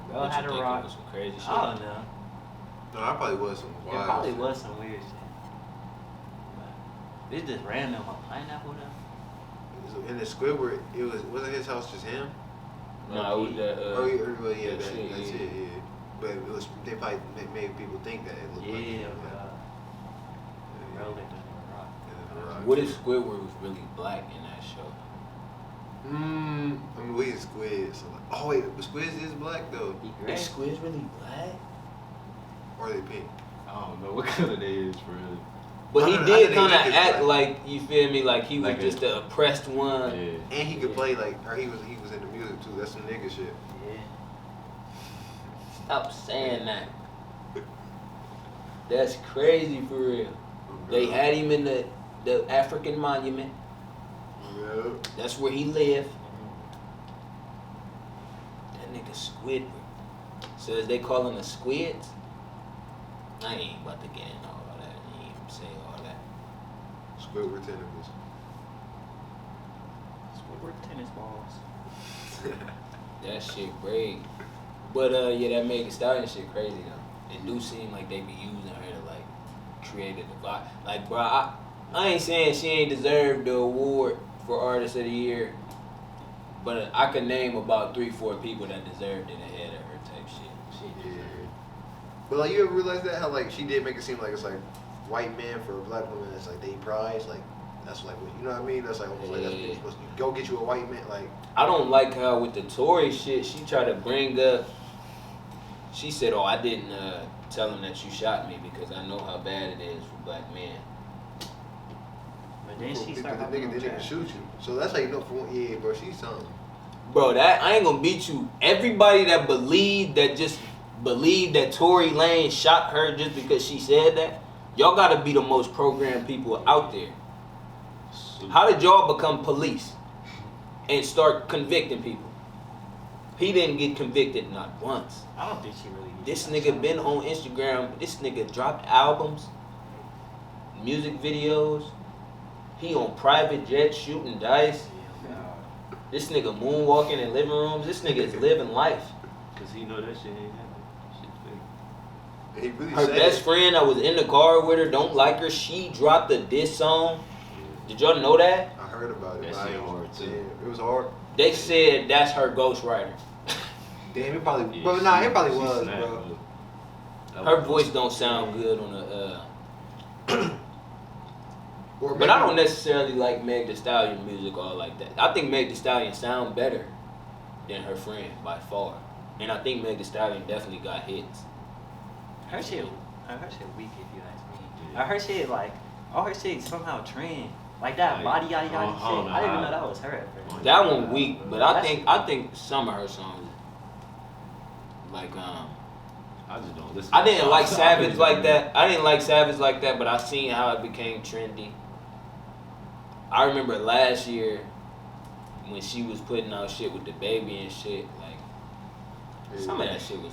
Speaker 2: Bro
Speaker 1: What you
Speaker 2: had a
Speaker 1: think, it
Speaker 2: rock.
Speaker 1: was some crazy shit.
Speaker 2: I don't know.
Speaker 3: No, I probably was some
Speaker 2: There
Speaker 3: wild
Speaker 2: probably
Speaker 3: shit.
Speaker 2: was some weird shit. But it's just random on pineapple though.
Speaker 3: In the Squidward, wasn't his house just him?
Speaker 1: No, it was
Speaker 3: Oh yeah, well, yeah,
Speaker 1: that
Speaker 3: that,
Speaker 1: shit,
Speaker 3: that's
Speaker 1: yeah.
Speaker 3: it, yeah. But it was they probably made people think that it looked like
Speaker 2: Yeah,
Speaker 3: him.
Speaker 2: bro. Bro lived under a rock.
Speaker 3: Yeah.
Speaker 1: What if Squidward was really black in that show?
Speaker 3: I mean, we is squids. So like, oh wait, but squids is black though,
Speaker 2: He
Speaker 1: Is
Speaker 2: gray.
Speaker 1: Squid's really black?
Speaker 3: or are they pink?
Speaker 4: I don't know what color they is for real.
Speaker 1: But
Speaker 3: I
Speaker 1: he
Speaker 3: don't know,
Speaker 1: did
Speaker 3: I think
Speaker 1: kind of
Speaker 3: he is
Speaker 1: act
Speaker 3: black.
Speaker 1: like, you feel me, like he was
Speaker 4: Like a-
Speaker 1: just the oppressed one.
Speaker 4: Yeah.
Speaker 3: And he could play like, or he was into music too. That's some nigga shit.
Speaker 2: Yeah.
Speaker 1: Stop saying that. That's crazy for real. They had him in the African monument.
Speaker 3: Yeah.
Speaker 1: That's where he lived. That nigga Squidward. So as they call him the Squids, I ain't about to get into all that. I ain't even say all that.
Speaker 3: Squidward tentacles.
Speaker 2: Squidward tennis balls.
Speaker 1: That shit great. But yeah, that Megan Stallion shit crazy though. It do seem like they be using her to like create a divide. Like, bro, I ain't saying she ain't deserved the award for Artist of the Year, but I could name about 3-4 people that deserved it ahead of her type shit. She
Speaker 3: Yeah.
Speaker 1: deserved it.
Speaker 3: But like, you ever realize that how like she did make it seem like it's like white man for a black woman. It's like they prize. Like that's like what you know what I mean. That's like almost like that's what you're supposed to go get you a white man. Like
Speaker 1: I don't like how with the Tory shit, she tried to bring up. She said, "Oh, I didn't tell him that you shot me because I know how bad it is for black men."
Speaker 2: But then she
Speaker 3: Because
Speaker 2: started
Speaker 3: the
Speaker 2: hopping on
Speaker 3: nigga
Speaker 2: trash.
Speaker 3: shoot you. So that's how you know for one, yeah, bro, she's something.
Speaker 1: Bro, that I ain't gonna beat you. Everybody that believed that Tory Lane shot her just because she said that, y'all gotta be the most programmed people out there. How did y'all become police and start convicting people? He didn't get convicted not once.
Speaker 2: I don't think she really.
Speaker 1: This nigga been on Instagram. This nigga dropped albums, music videos. He on private jets shooting dice. This nigga moonwalking in living rooms. This nigga is living life.
Speaker 4: Cause he know that shit ain't happening. Shit fake.
Speaker 3: He really
Speaker 1: Her
Speaker 3: said
Speaker 1: best
Speaker 3: it.
Speaker 1: friend that was in the car with her don't like her. She dropped a diss song. Did y'all know that?
Speaker 3: I heard about it.
Speaker 4: That
Speaker 3: but I
Speaker 4: shit
Speaker 3: ain't-
Speaker 4: hard, too.
Speaker 3: Yeah, it was hard.
Speaker 1: They said that's her ghostwriter.
Speaker 3: Damn, it probably.
Speaker 4: Yeah,
Speaker 3: Bro, nah,
Speaker 4: she-
Speaker 3: it probably
Speaker 4: she
Speaker 3: was,
Speaker 4: snapped,
Speaker 3: bro.
Speaker 4: but that
Speaker 1: Her
Speaker 4: was-
Speaker 1: voice don't sound good on the.
Speaker 3: Or
Speaker 1: But I
Speaker 3: maybe-
Speaker 1: don't necessarily like Meg Thee Stallion music all like that. I think Meg Thee Stallion sound better than her friend by far, and I think Meg Thee Stallion definitely got hits.
Speaker 2: Her shit weak if you ask me.
Speaker 4: Yeah.
Speaker 2: Her shit like all her shit somehow trend. Like that
Speaker 4: Like,
Speaker 2: body yada
Speaker 4: I
Speaker 2: yada
Speaker 4: don't
Speaker 2: shit.
Speaker 4: know
Speaker 2: I didn't even
Speaker 4: how-
Speaker 2: know that was her at first.
Speaker 1: That one weak, but I
Speaker 2: That's-
Speaker 1: think some of her songs, like
Speaker 4: I just don't listen.
Speaker 1: I didn't
Speaker 4: to
Speaker 1: like
Speaker 4: songs.
Speaker 1: Savage like that. I didn't like Savage like that, but I seen how it became trendy. I remember last year when she was putting out shit with the baby and shit. Like
Speaker 3: Yeah.
Speaker 1: some of that shit was.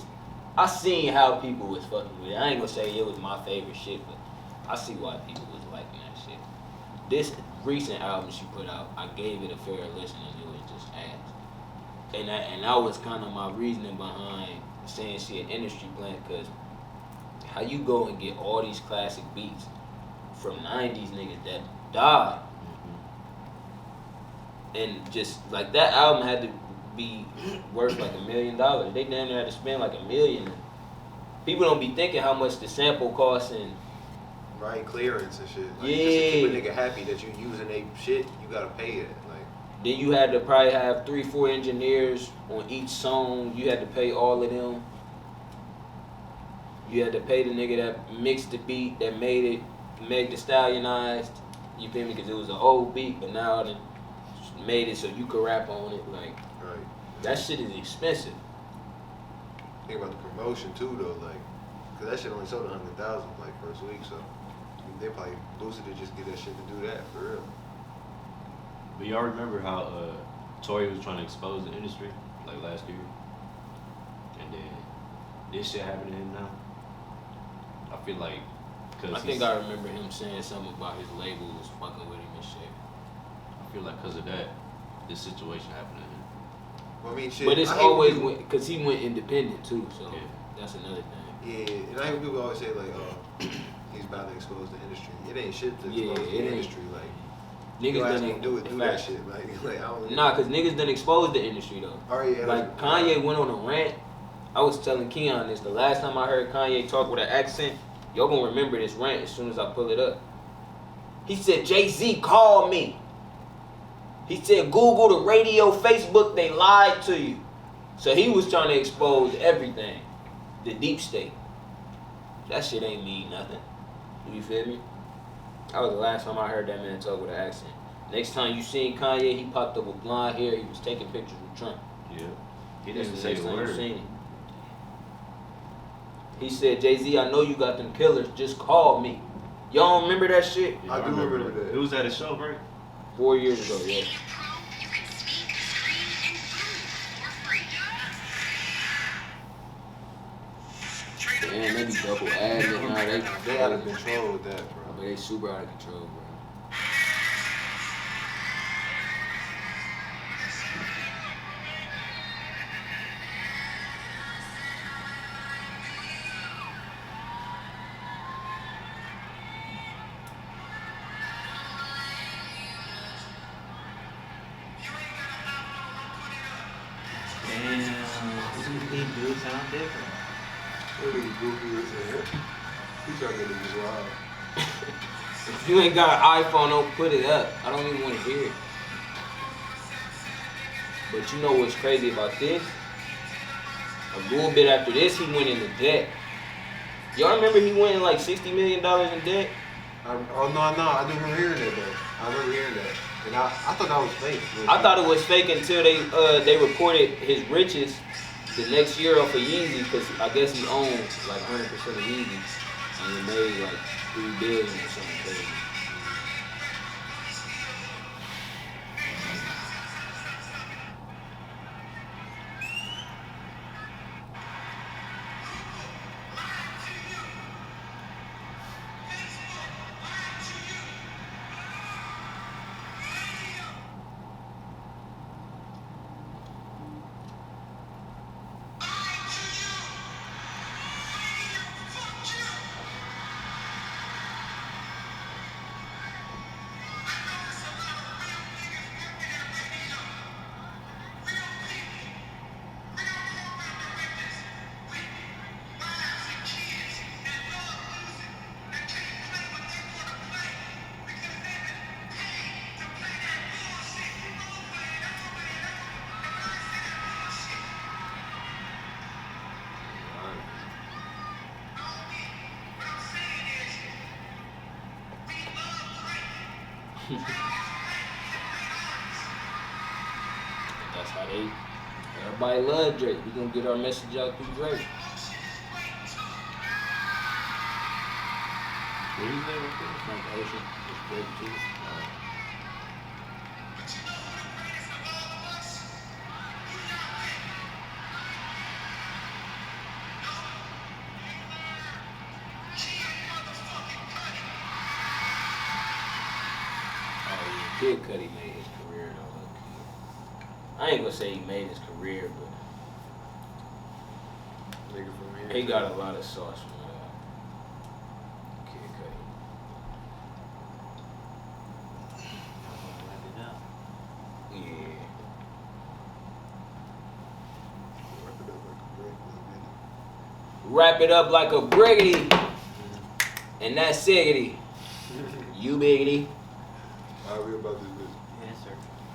Speaker 1: I seen how people was fucking with it. I ain't gonna say it was my favorite shit, but I see why people was liking that shit. This recent album she put out, I gave it a fair listen and it was just ass. And that was kind of my reasoning behind saying she an industry plant, cause how you go and get all these classic beats from 90s niggas that died, and just like that album had to be worth like $1 million. They damn near had to spend like $1 million. People don't be thinking how much the sample costs, and
Speaker 3: Right, clearance and shit. Like,
Speaker 1: Yeah.
Speaker 3: Just to keep a nigga happy that you using they shit, you gotta pay it. Like,
Speaker 1: then you had to probably have 3-4 engineers on each song. You had to pay all of them. You had to pay the nigga that mixed the beat, that made it Meg Thee Stallionized. You feel me? Because it was an old beat, but now they made it so you could rap on it. Like,
Speaker 3: right.
Speaker 1: that shit is expensive.
Speaker 3: Think about the promotion too, though. Like, cause that shit only sold 100,000 like first week, so I mean, they probably boosted it just to get that shit to do that for real.
Speaker 4: But y'all remember how Tory was trying to expose the industry like last year, and then this shit happened to him now. I feel like because
Speaker 1: I think I remember him saying something about his label was fucking with him and shit.
Speaker 4: I feel like because of that, this situation happened to him.
Speaker 3: Well, I mean, shit.
Speaker 1: But it's
Speaker 3: I hate when
Speaker 1: always
Speaker 3: people-
Speaker 1: because he went independent too, so
Speaker 4: Yeah.
Speaker 1: that's another thing.
Speaker 3: Yeah, and I hear people always say like, oh, he's about to expose the industry. It ain't shit to
Speaker 1: Yeah,
Speaker 3: expose
Speaker 1: it
Speaker 3: the
Speaker 1: ain't.
Speaker 3: industry. Like,
Speaker 1: Niggas
Speaker 3: your ass
Speaker 1: done
Speaker 3: gonna do it, do that
Speaker 1: facts.
Speaker 3: shit. Like I don't.
Speaker 1: Nah, cause niggas done exposed the industry though.
Speaker 3: Oh yeah.
Speaker 1: Like Kanye went on a rant. I was telling Keon this the last time I heard Kanye talk with an accent. Y'all gonna remember this rant as soon as I pull it up. He said, Jay-Z called me. He said, Google, the radio, Facebook, they lied to you. So he was trying to expose everything. The deep state. That shit ain't mean nothing. You feel me? That was the last time I heard that man talk with an accent. Next time you seen Kanye, he popped up with blonde hair. He was taking pictures with Trump.
Speaker 4: Yeah, he
Speaker 1: That's
Speaker 4: didn't
Speaker 1: the
Speaker 4: say
Speaker 1: next
Speaker 4: a
Speaker 1: time you
Speaker 4: word.
Speaker 1: seen him. He said, Jay-Z, I know you got them killers. Just call me. Y'all don't remember that shit?
Speaker 4: Yeah,
Speaker 3: I do remember that.
Speaker 4: It was at a show, right?
Speaker 1: 4 years ago, yeah. Damn, they be double adding now.
Speaker 3: They out of control with that,
Speaker 1: But
Speaker 3: bro.
Speaker 1: they super out of control, bro.
Speaker 2: Damn, he do sound different.
Speaker 3: That nigga goofy as hell. He trying to get niggas wild.
Speaker 1: If you ain't got an iPhone, don't put it up. I don't even want to hear it. But you know what's crazy about this? A little bit after this, he went into debt. Y'all remember he went in like $60 million in debt?
Speaker 3: Oh no, I do remember hearing that though. I remember hearing that, and I thought that was fake.
Speaker 1: I thought it was fake until they reported his riches the next year off of Yeezy, because I guess he owned like 100% of Yeezy, and he made like $3 billion or something crazy. That's how everybody love Drake. We gonna get our message out through Drake.
Speaker 4: What is that?
Speaker 1: Frank Ocean, it's Drake too. Oh yeah, Kid Cudi made his career though. Look. I ain't gonna say he made his career,
Speaker 3: Nigga from here.
Speaker 1: but he got a lot of sauce from Kid Cudi.
Speaker 2: Wrap it up.
Speaker 1: Yeah. Wrap it up like a briggity. And that's siggity. You biggity.
Speaker 3: Alright, we about to